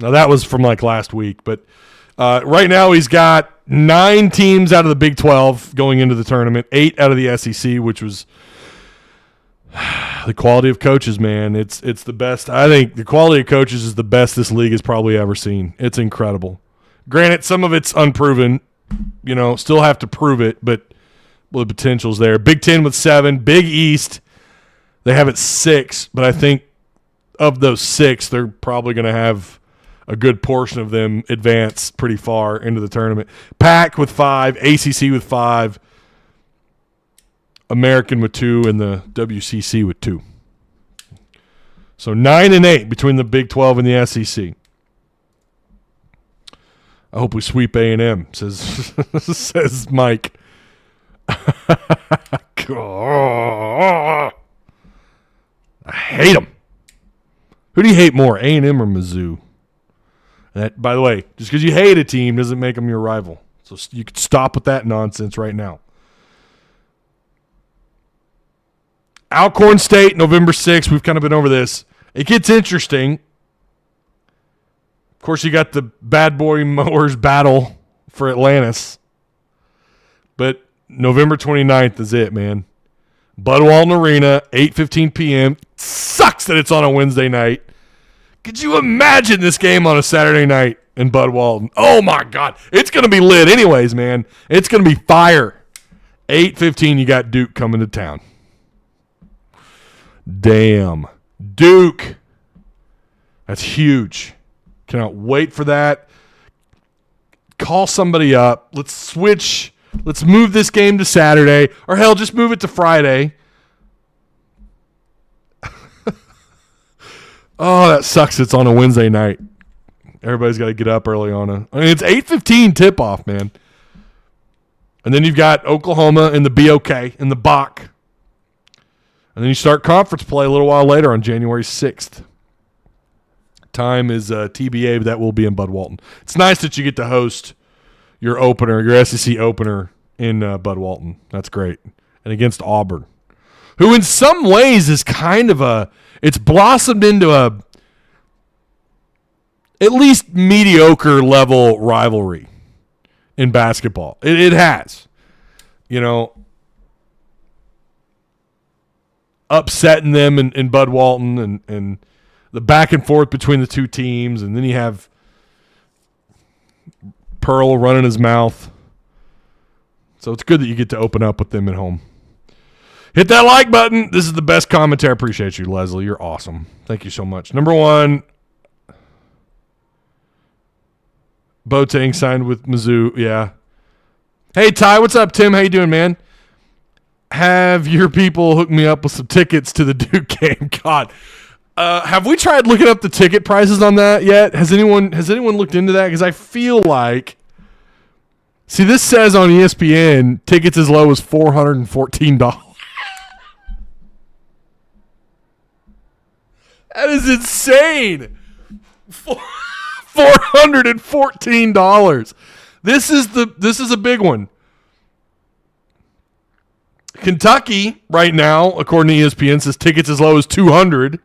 Now, that was from last week, but right now he's got 9 teams out of the Big 12 going into the tournament, 8 out of the SEC, which was the quality of coaches, man. It's the best. I think the quality of coaches is the best this league has probably ever seen. It's incredible. Granted, some of it's unproven, still have to prove it, but the potential's there. Big 10 with 7, Big East, they have it 6, but I think of those 6, they're probably going to have a good portion of them advance pretty far into the tournament. PAC with 5, ACC with 5, American with 2, and the WCC with 2. So 9 and 8 between the Big 12 and the SEC. I hope we sweep A&M, says Mike. I hate them. Who do you hate more, A&M or Mizzou? And that, by the way, just because you hate a team doesn't make them your rival. So you can stop with that nonsense right now. Alcorn State, November 6th. We've kind of been over this. It gets interesting. Of course, you got the bad boy mowers battle for Atlantis. But November 29th is it, man. Bud Walton Arena, 8:15 p.m. Sucks that it's on a Wednesday night. Could you imagine this game on a Saturday night in Bud Walton? Oh, my God. It's going to be lit anyways, man. It's going to be fire. 8:15, you got Duke coming to town. Damn. Duke. That's huge. Cannot wait for that. Call somebody up. Let's switch. Let's move this game to Saturday. Or hell, just move it to Friday. Oh, that sucks. It's on a Wednesday night. Everybody's got to get up early on it's 8:15 tip-off, man. And then you've got Oklahoma in the BOK, in the BOK. And then you start conference play a little while later on January 6th. Time is TBA, but that will be in Bud Walton. It's nice that you get to host your opener, your SEC opener in Bud Walton. That's great. And against Auburn, who in some ways is kind of it's blossomed into a at least mediocre level rivalry in basketball. It has. You know, upsetting them in Bud Walton and the back and forth between the two teams. And then you have Pearl running his mouth. So it's good that you get to open up with them at home. Hit that like button. This is the best commentary. I appreciate you, Leslie. You're awesome. Thank you so much. Number one, Boateng signed with Mizzou. Yeah. Hey, Ty, what's up, Tim? How you doing, man? Have your people hook me up with some tickets to the Duke game. God. Have we tried looking up the ticket prices on that yet? Has anyone looked into that? Because I feel like, see, this says on ESPN tickets as low as $414. That is insane. $414. This is a big one. Kentucky right now, according to ESPN, says tickets as low as $200.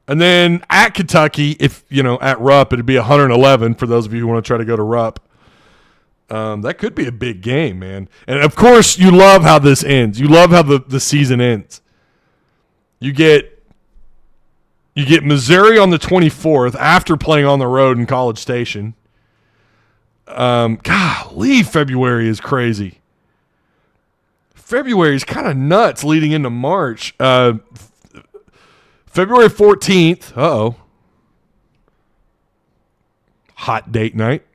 And then at Kentucky, if at Rupp, it'd be $111 for those of you who want to try to go to Rupp. That could be a big game, man. And of course, you love how this ends. You love how the season ends. You get Missouri on the 24th after playing on the road in College Station. Golly, February is crazy. February is kind of nuts leading into March. February 14th. Uh-oh. Hot date night.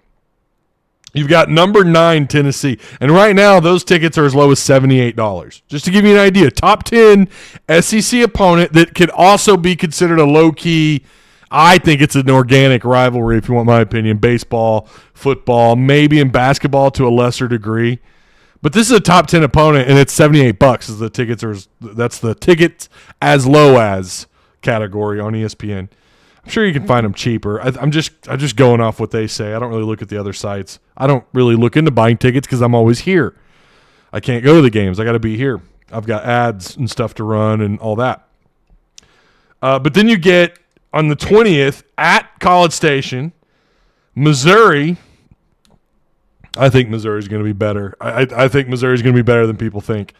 You've got number 9 Tennessee. And right now, those tickets are as low as $78. Just to give you an idea, top 10 SEC opponent that could also be considered a low-key, I think it's an organic rivalry, if you want my opinion, baseball, football, maybe in basketball to a lesser degree. But this is a top 10 opponent, and it's $78 as the tickets are. That's the tickets as low as category on ESPN. I'm sure you can find them cheaper. I'm just going off what they say. I don't really look at the other sites. I don't really look into buying tickets because I'm always here. I can't go to the games. I got to be here. I've got ads and stuff to run and all that. But then you get on the 20th at College Station, Missouri. I think Missouri is going to be better. I think Missouri is going to be better than people think.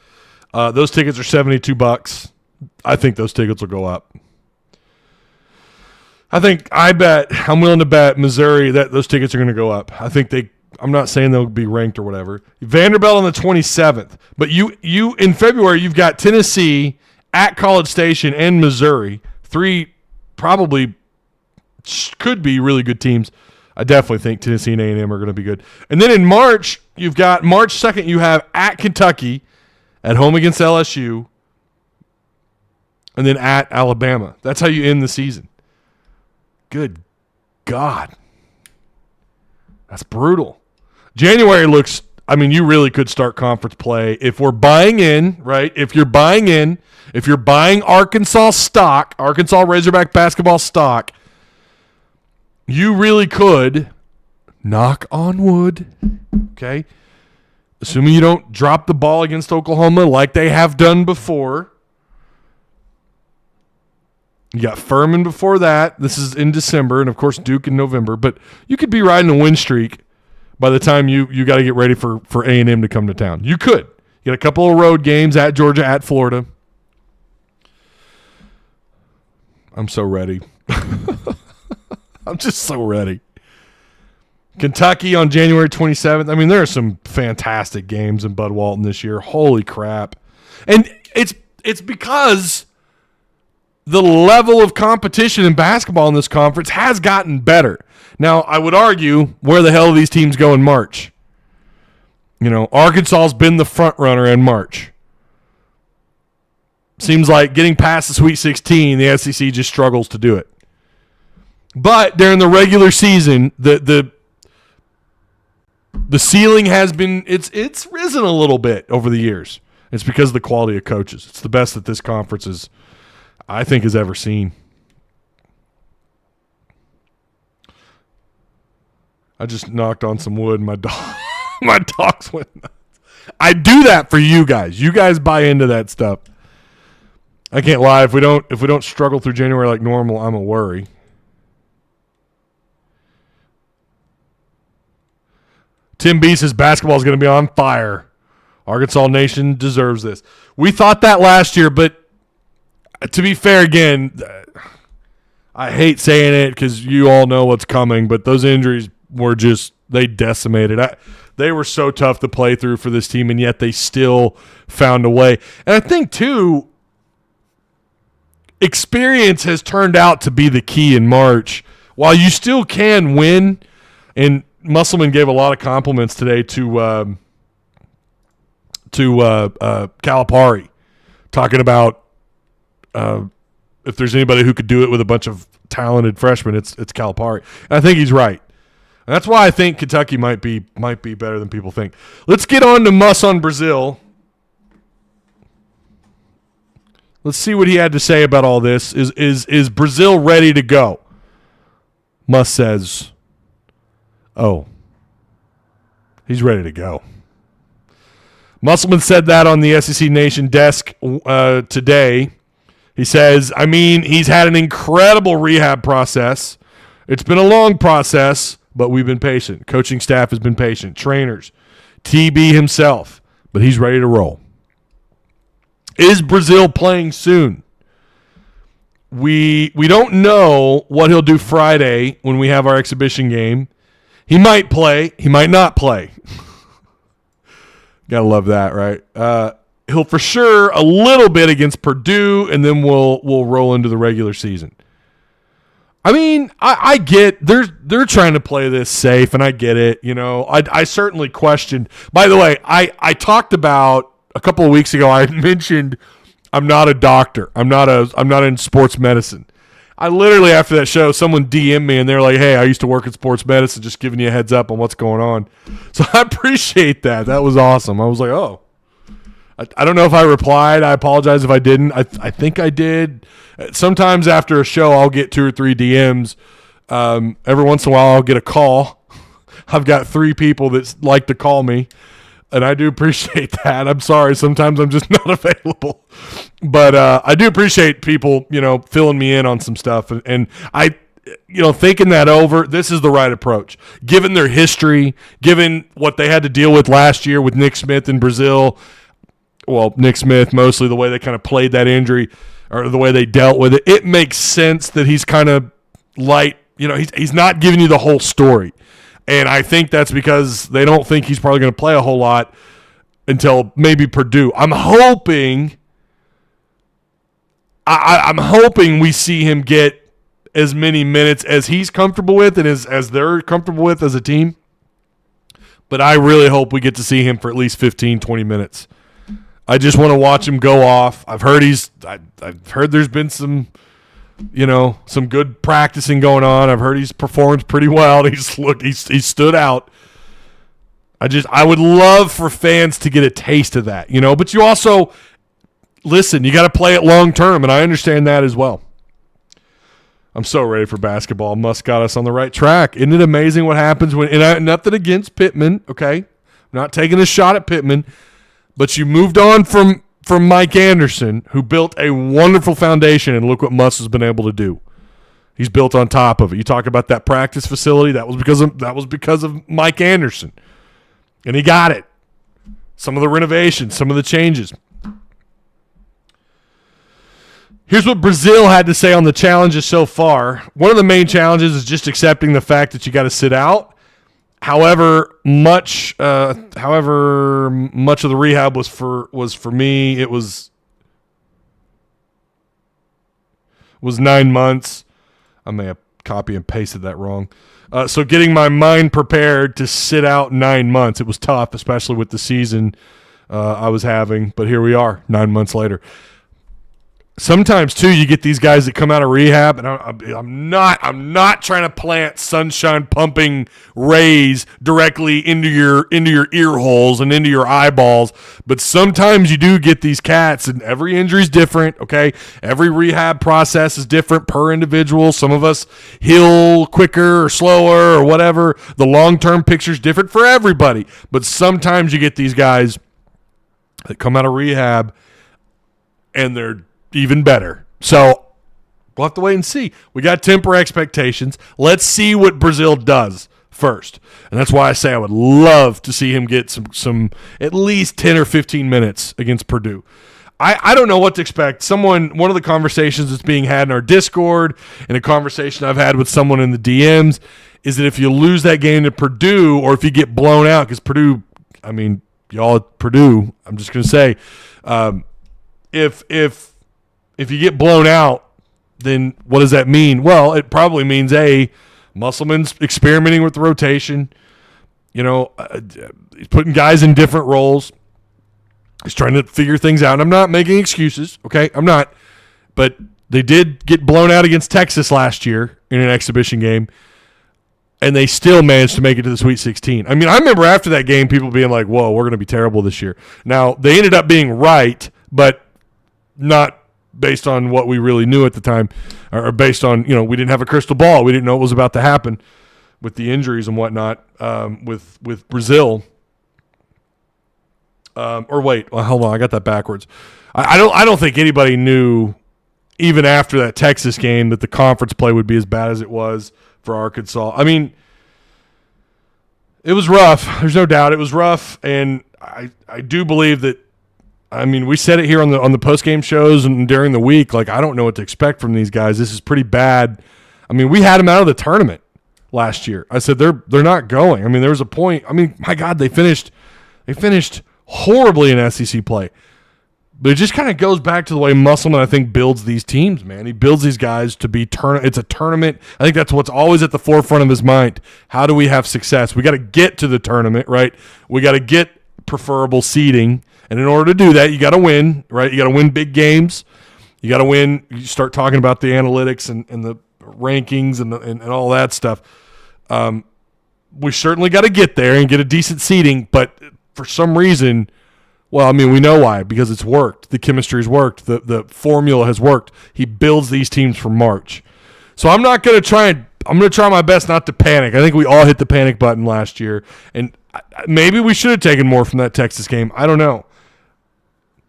Those tickets are $72. I think those tickets will go up. I'm willing to bet Missouri that those tickets are going to go up. I'm not saying they'll be ranked or whatever. Vanderbilt on the 27th. But you in February, you've got Tennessee at College Station and Missouri. 3 probably could be really good teams. I definitely think Tennessee and A&M are going to be good. And then in March, you've got March 2nd, you have at Kentucky, at home against LSU, and then at Alabama. That's how you end the season. Good God. That's brutal. January looks, you really could start conference play. If we're buying in, right? If you're buying Arkansas stock, Arkansas Razorback basketball stock, you really could, knock on wood, okay, assuming you don't drop the ball against Oklahoma like they have done before. You got Furman before that. This is in December, and, of course, Duke in November. But you could be riding a win streak by the time you got to get ready for A&M to come to town. You could. You got a couple of road games at Georgia, at Florida. I'm so ready. I'm just so ready. Kentucky on January 27th. I mean, there are some fantastic games in Bud Walton this year. Holy crap. And it's because the level of competition in basketball in this conference has gotten better. Now, I would argue, where the hell do these teams go in March? You know, Arkansas's been the front runner in March. Seems like getting past the Sweet 16, the SEC just struggles to do it. But during the regular season, the ceiling has been it's risen a little bit over the years. It's because of the quality of coaches. It's the best that this conference is, I think, has ever seen. I just knocked on some wood and my dogs went nuts. I do that for you guys. You guys buy into that stuff. I can't lie. If we don't struggle through January like normal, I'm a worry. Tim B says basketball is going to be on fire. Arkansas Nation deserves this. We thought that last year, but to be fair, again, I hate saying it because you all know what's coming, but those injuries were just, they decimated. They were so tough to play through for this team, and yet they still found a way. And I think, too, experience has turned out to be the key in March. While you still can win, and Musselman gave a lot of compliments today to Calipari, talking about if there's anybody who could do it with a bunch of talented freshmen, it's Calipari. And I think he's right. And that's why I think Kentucky might be better than people think. Let's get on to Trevon Brazile. Let's see what he had to say about all this. Is Brazile ready to go? Muss says, oh, he's ready to go. Musselman said that on the SEC Nation desk today. He says, I mean, he's had an incredible rehab process. It's been a long process, but we've been patient. Coaching staff has been patient. Trainers, TB himself, but he's ready to roll. Is Brazile playing soon? We don't know what he'll do Friday when we have our exhibition game. He might play. He might not play. Gotta love that, right? He'll for sure a little bit against Purdue, and then we'll roll into the regular season. I mean, I get they're trying to play this safe, and I get it. You know, I certainly questioned. By the way, I talked about a couple of weeks ago. I mentioned I'm not a doctor. I'm not in sports medicine. I literally, after that show, someone DM'd me and they're like, hey, I used to work in sports medicine, just giving you a heads up on what's going on. So I appreciate that. That was awesome. I was like, oh. I don't know if I replied. I apologize if I didn't. I think I did. Sometimes after a show, I'll get 2 or 3 DMs. Every once in a while, I'll get a call. I've got 3 people that like to call me, and I do appreciate that. I'm sorry. Sometimes I'm just not available. But I do appreciate people, filling me in on some stuff. And I, thinking that over, this is the right approach. Given their history, given what they had to deal with last year with Nick Smith and Brazile, well, Nick Smith, mostly the way they kind of played that injury or the way they dealt with it, it makes sense that he's kind of light. He's not giving you the whole story. And I think that's because they don't think he's probably going to play a whole lot until maybe Purdue. I'm hoping we see him get as many minutes as he's comfortable with and as they're comfortable with as a team. But I really hope we get to see him for at least 15, 20 minutes. I just want to watch him go off. I've heard there's been some good practicing going on. I've heard he's performed pretty well. He's stood out. I would love for fans to get a taste of that, but you also listen, you got to play it long term, and I understand that as well. I'm so ready for basketball. Musk got us on the right track. Isn't it amazing what happens when? Nothing against Pittman, okay? I'm not taking a shot at Pittman, but you moved on from Mike Anderson, who built a wonderful foundation, and look what Musk has been able to do. He's built on top of it. You talk about that practice facility. That was because of Mike Anderson, and he got it. Some of the renovations, some of the changes. Here's what Brazile had to say on the challenges so far. One of the main challenges is just accepting the fact that you got to sit out. However much of the rehab was for me, it was 9 months. I may have copy and pasted that wrong. So getting my mind prepared to sit out 9 months, it was tough, especially with the season I was having. But here we are, 9 months later. Sometimes too, you get these guys that come out of rehab, and I'm not trying to plant sunshine pumping rays directly into your ear holes and into your eyeballs. But sometimes you do get these cats, and every injury is different. Okay, every rehab process is different per individual. Some of us heal quicker or slower or whatever. The long-term picture is different for everybody. But sometimes you get these guys that come out of rehab, and they're even better. So we'll have to wait and see. We got to temper expectations. Let's see what Brazile does first. And that's why I say I would love to see him get some at least 10 or 15 minutes against Purdue. I don't know what to expect. One of the conversations that's being had in our Discord and a conversation I've had with someone in the DMs is that if you lose that game to Purdue, or if you get blown out, because Purdue, I mean, y'all at Purdue, I'm just going to say, if you get blown out, then what does that mean? Well, it probably means, Musselman's experimenting with the rotation. He's putting guys in different roles. He's trying to figure things out. I'm not making excuses, okay? I'm not. But they did get blown out against Texas last year in an exhibition game, and they still managed to make it to the Sweet 16. I mean, I remember after that game people being like, whoa, we're going to be terrible this year. Now, they ended up being right, but not based on what we really knew at the time, or based on, we didn't have a crystal ball. We didn't know what was about to happen with the injuries and whatnot with Brazile. Hold on, I got that backwards. I don't think anybody knew, even after that Texas game, that the conference play would be as bad as it was for Arkansas. I mean, it was rough. There's no doubt it was rough, and I do believe that. I mean, we said it here on the post-game shows and during the week. Like, I don't know what to expect from these guys. This is pretty bad. I mean, we had them out of the tournament last year. I said they're not going. I mean, there was a point. I mean, my God, they finished horribly in SEC play. But it just kind of goes back to the way Musselman, I think, builds these teams, man. He builds these guys to be it's a tournament. I think that's what's always at the forefront of his mind. How do we have success? We got to get to the tournament, right? We got to get preferable seeding. And in order to do that, you got to win, right? You got to win big games. You got to win. You start talking about the analytics and the rankings and all that stuff. We certainly got to get there and get a decent seeding. But for some reason, well, I mean, we know why, because it's worked. The chemistry has worked. The formula has worked. He builds these teams for March. So I'm going to try my best not to panic. I think we all hit the panic button last year. And maybe we should have taken more from that Texas game. I don't know.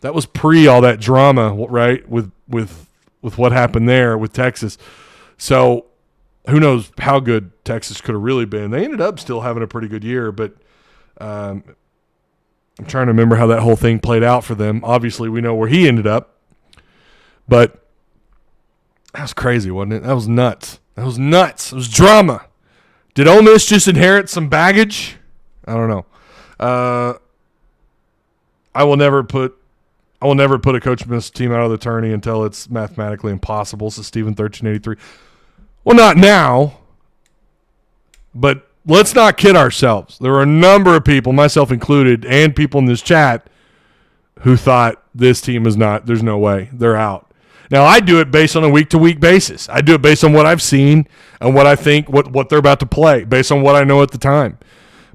That was pre all that drama, right, with what happened there with Texas. So who knows how good Texas could have really been. They ended up still having a pretty good year, but I'm trying to remember how that whole thing played out for them. Obviously, we know where he ended up, but that was crazy, wasn't it? That was nuts. It was drama. Did Ole Miss just inherit some baggage? I don't know. I will never put a Coach Miss team out of the tourney until it's mathematically impossible, says Stephen 1383. Well, not now, but let's not kid ourselves. There were a number of people, myself included, and people in this chat who thought this team is not, there's no way, they're out. Now, I do it based on a week-to-week basis. I do it based on what I've seen and what I think, what they're about to play, based on what I know at the time.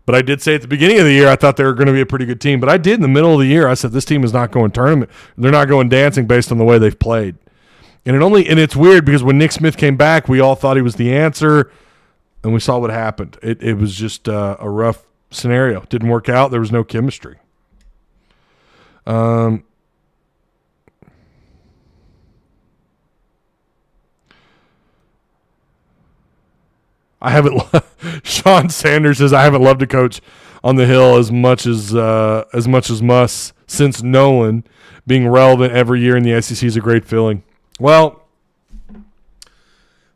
But I did say at the beginning of the year I thought they were going to be a pretty good team. But I did in the middle of the year. I said this team is not going tournament. They're not going dancing based on the way they've played. And it's weird because when Nick Smith came back, we all thought he was the answer, and we saw what happened. It was just a rough scenario. Didn't work out. There was no chemistry. I haven't. Sean Sanders says I haven't loved a coach on the Hill as much as Muss since Nolan. Being relevant every year in the SEC is a great feeling. Well,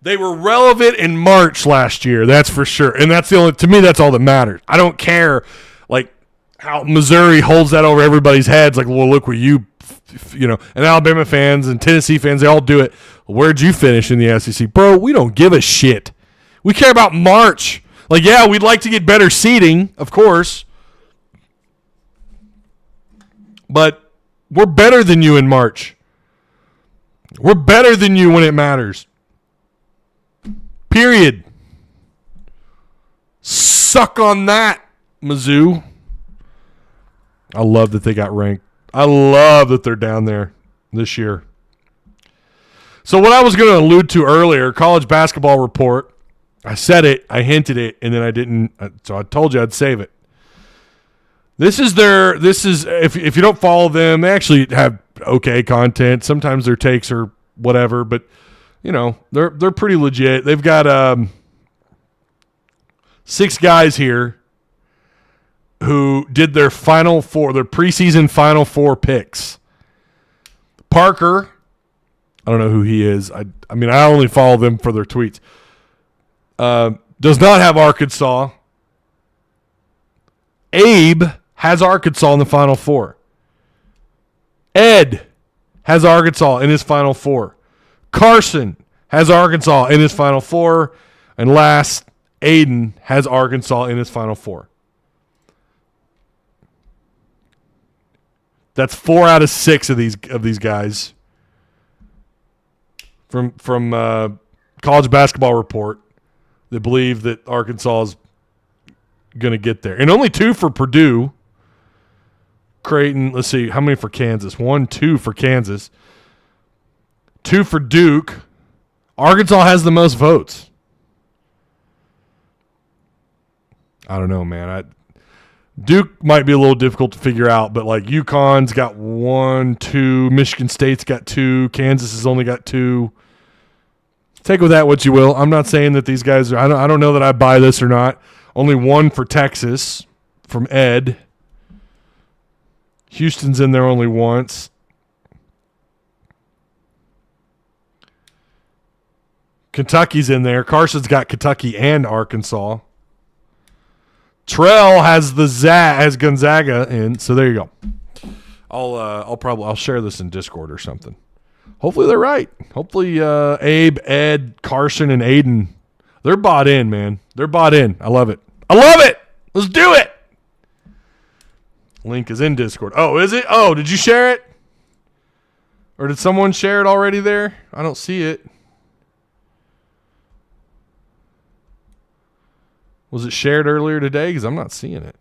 they were relevant in March last year, that's for sure. And to me, that's all that matters. I don't care like how Missouri holds that over everybody's heads. Like, well, look where and Alabama fans and Tennessee fans, they all do it. Where'd you finish in the SEC? Bro, we don't give a shit. We care about March. Like, yeah, we'd like to get better seeding, of course. But we're better than you in March. We're better than you when it matters. Period. Suck on that, Mizzou. I love that they got ranked. I love that they're down there this year. So what I was going to allude to earlier, college basketball report, I said it, I hinted it, and then I didn't. So I told you I'd save it. This is if you don't follow them, they actually have okay content. Sometimes their takes are whatever, but they're pretty legit. They've got 6 guys here who did their preseason Final Four picks. Parker, I don't know who he is. I only follow them for their tweets. Does not have Arkansas. Abe has Arkansas in the Final Four. Ed has Arkansas in his Final Four. Carson has Arkansas in his Final Four. And last, Aiden has Arkansas in his Final Four. That's 4 out of 6 of these guys from College Basketball Report that believe that Arkansas is going to get there. And only 2 for Purdue. Creighton, let's see, how many for Kansas? 1, 2 for Kansas. 2 for Duke. Arkansas has the most votes. I don't know, man. Duke might be a little difficult to figure out, but like UConn's got 1, 2, Michigan State's got 2, Kansas has only got 2. Take with that what you will. I'm not saying that these guys are, I don't know that I buy this or not. Only 1 for Texas from Ed. Houston's in there only once. Kentucky's in there. Carson's got Kentucky and Arkansas. Trell has has Gonzaga in. So there you go. I'll share this in Discord or something. Hopefully they're right. Hopefully Abe, Ed, Carson, and Aiden, they're bought in, man. They're bought in. I love it. Let's do it. Link is in Discord. Oh, is it? Oh, did you share it? Or did someone share it already there? I don't see it. Was it shared earlier today? Because I'm not seeing it.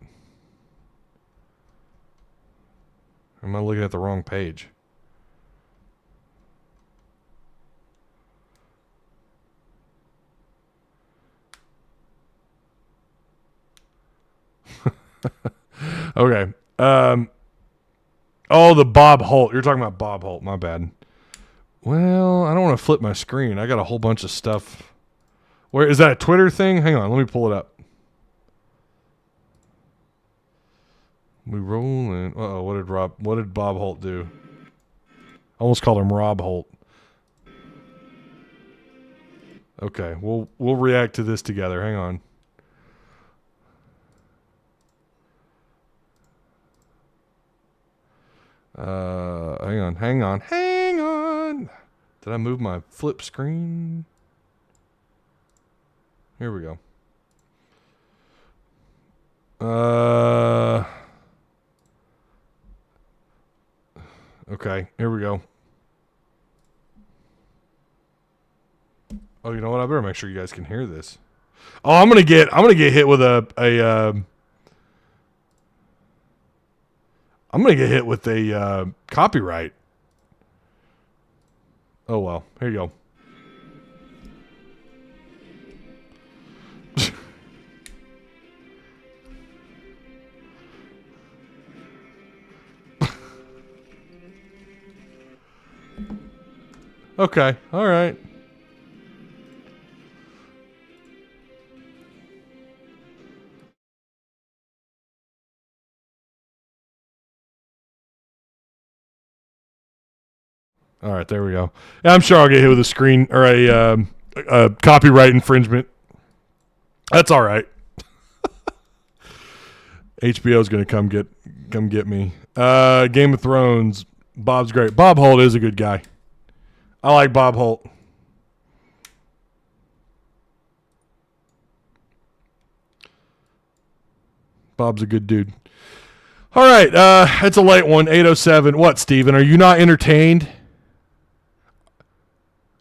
Or am I looking at the wrong page? Okay. The Bob Holt. You're talking about Bob Holt. My bad. Well, I don't want to flip my screen. I got a whole bunch of stuff. Where is that a Twitter thing? Hang on. Let me pull it up. We rolling. Uh-oh. What did Bob Holt do? I almost called him Rob Holt. Okay. We'll react to this together. Hang on. Hang on. Did I move my flip screen? Here we go. Okay, here we go. Oh, you know what? I better make sure you guys can hear this. Oh, I'm gonna get hit with I'm gonna get hit with a copyright. Oh, well. Here you go. Okay. All right. All right, there we go. Yeah, I'm sure I'll get hit with a screen or a copyright infringement. That's all right. HBO's going to come get me. Game of Thrones. Bob's great. Bob Holt is a good guy. I like Bob Holt. Bob's a good dude. All right, it's a late one, 8:07. What, Steven? Are you not entertained?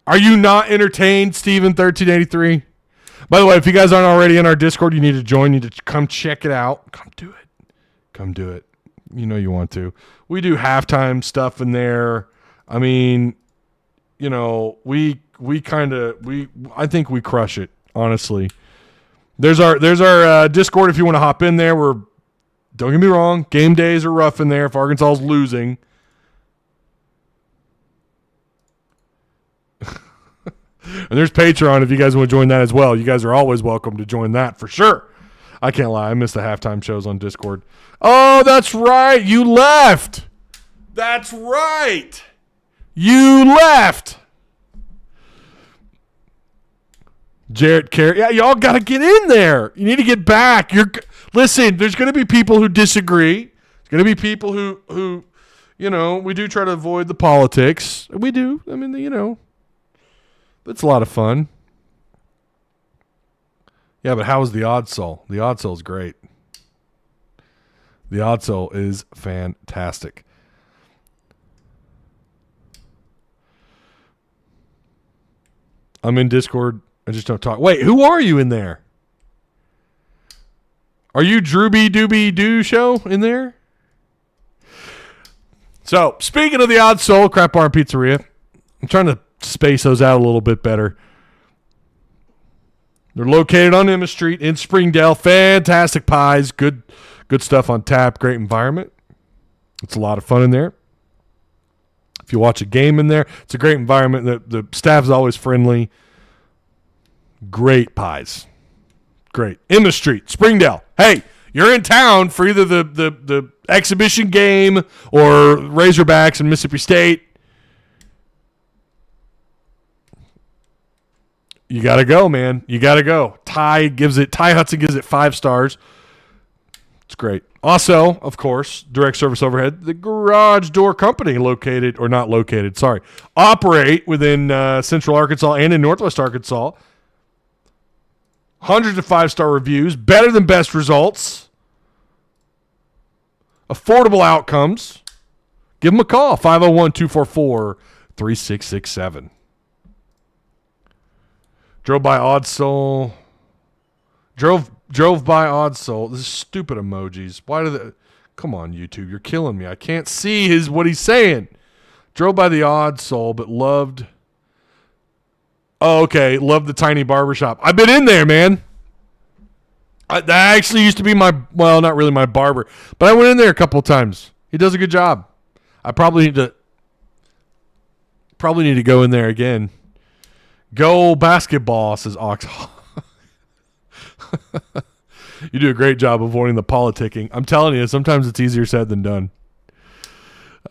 Are you not entertained, Steven 1383? By the way, if you guys aren't already in our Discord, you need to join. You need to come check it out. Come do it. Come do it. You know you want to. We do halftime stuff in there. I mean, you know, I think we crush it, honestly. There's our Discord if you want to hop in there. Don't get me wrong, game days are rough in there if Arkansas is losing. And there's Patreon if you guys want to join that as well. You guys are always welcome to join that for sure. I can't lie. I miss the halftime shows on Discord. Oh, that's right. You left. That's right. You left. Jarrett Carey. Yeah, y'all got to get in there. You need to get back. Listen, there's going to be people who disagree. There's going to be people who, you know, we do try to avoid the politics. We do. I mean, you know, it's a lot of fun. Yeah, but how is the Odd Soul? The Odd Soul is great. The Odd Soul is fantastic. I'm in Discord. I just don't talk. Wait, who are you in there? Are you Drooby Dooby Doo Show in there? So, speaking of the Odd Soul, Crap Bar and Pizzaria, I'm trying to space those out a little bit better. They're located on Emma Street in Springdale. Fantastic pies. Good stuff on tap. Great environment. It's a lot of fun in there. If you watch a game in there, it's a great environment. The staff's always friendly. Great pies. Great. Emma Street, Springdale. Hey, you're in town for either the exhibition game or Razorbacks and Mississippi State. You got to go, man. You got to go. Ty Hudson gives it 5 stars. It's great. Also, of course, direct service overhead, the Garage Door Company operate within Central Arkansas and in Northwest Arkansas. Hundreds of 5-star reviews, better than best results, affordable outcomes. Give them a call, 501-244-3667. Drove by Odd Soul. Drove by Odd Soul. This is stupid emojis. Why do they? Come on, YouTube. You're killing me. I can't see what he's saying. Drove by the Odd Soul, but loved. Oh, okay. Loved the tiny barbershop. I've been in there, man. That actually used to be not really my barber, but I went in there a couple of times. He does a good job. I probably need to go in there again. Go basketball, says Ox. You do a great job avoiding the politicking. I'm telling you, sometimes it's easier said than done.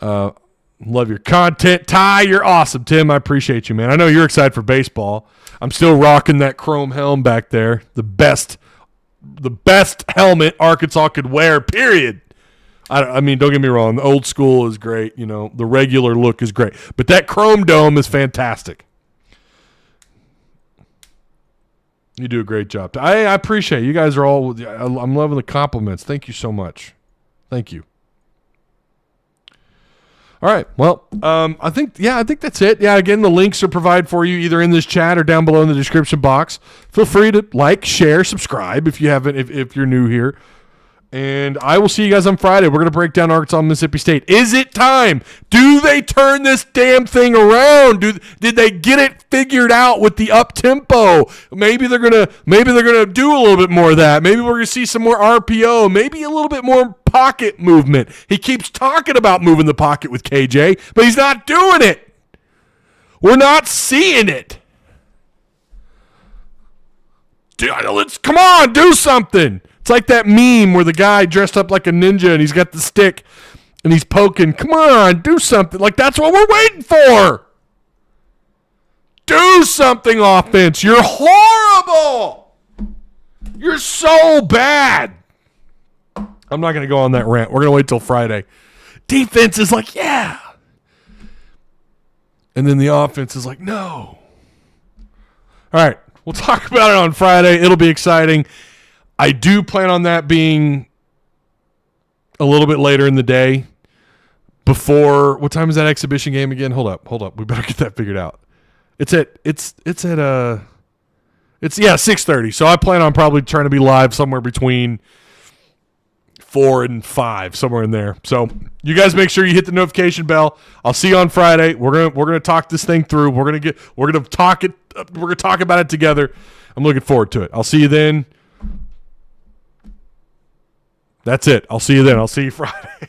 Love your content. Ty, you're awesome. Tim, I appreciate you, man. I know you're excited for baseball. I'm still rocking that chrome helm back there. The best helmet Arkansas could wear, period. I mean, don't get me wrong. The old school is great. You know, the regular look is great. But that chrome dome is fantastic. You do a great job. I appreciate it. You guys are all, I'm loving the compliments. Thank you so much. Thank you. All right. Well, I think that's it. Yeah, again, the links are provided for you either in this chat or down below in the description box. Feel free to like, share, subscribe if you haven't, if you're new here. And I will see you guys on Friday. We're going to break down Arkansas and Mississippi State. Is it time? Do they turn this damn thing around? Did they get it figured out with the up tempo? Maybe they're gonna do a little bit more of that. Maybe we're gonna see some more RPO. Maybe a little bit more pocket movement. He keeps talking about moving the pocket with KJ, but he's not doing it. We're not seeing it. Come on, do something. It's like that meme where the guy dressed up like a ninja and he's got the stick and he's poking. Come on, do something. Like, that's what we're waiting for. Do something, offense. You're horrible. You're so bad. I'm not going to go on that rant. We're going to wait till Friday. Defense is like, yeah. And then the offense is like, no. All right, we'll talk about it on Friday. It'll be exciting. I do plan on that being a little bit later in the day. Before, what time is that exhibition game again? Hold up. We better get that figured out. It's at 6:30. So I plan on probably trying to be live somewhere between 4 and 5, somewhere in there. So you guys make sure you hit the notification bell. I'll see you on Friday. We're gonna talk this thing through. We're gonna talk about it together. I'm looking forward to it. I'll see you then. That's it. I'll see you then. I'll see you Friday.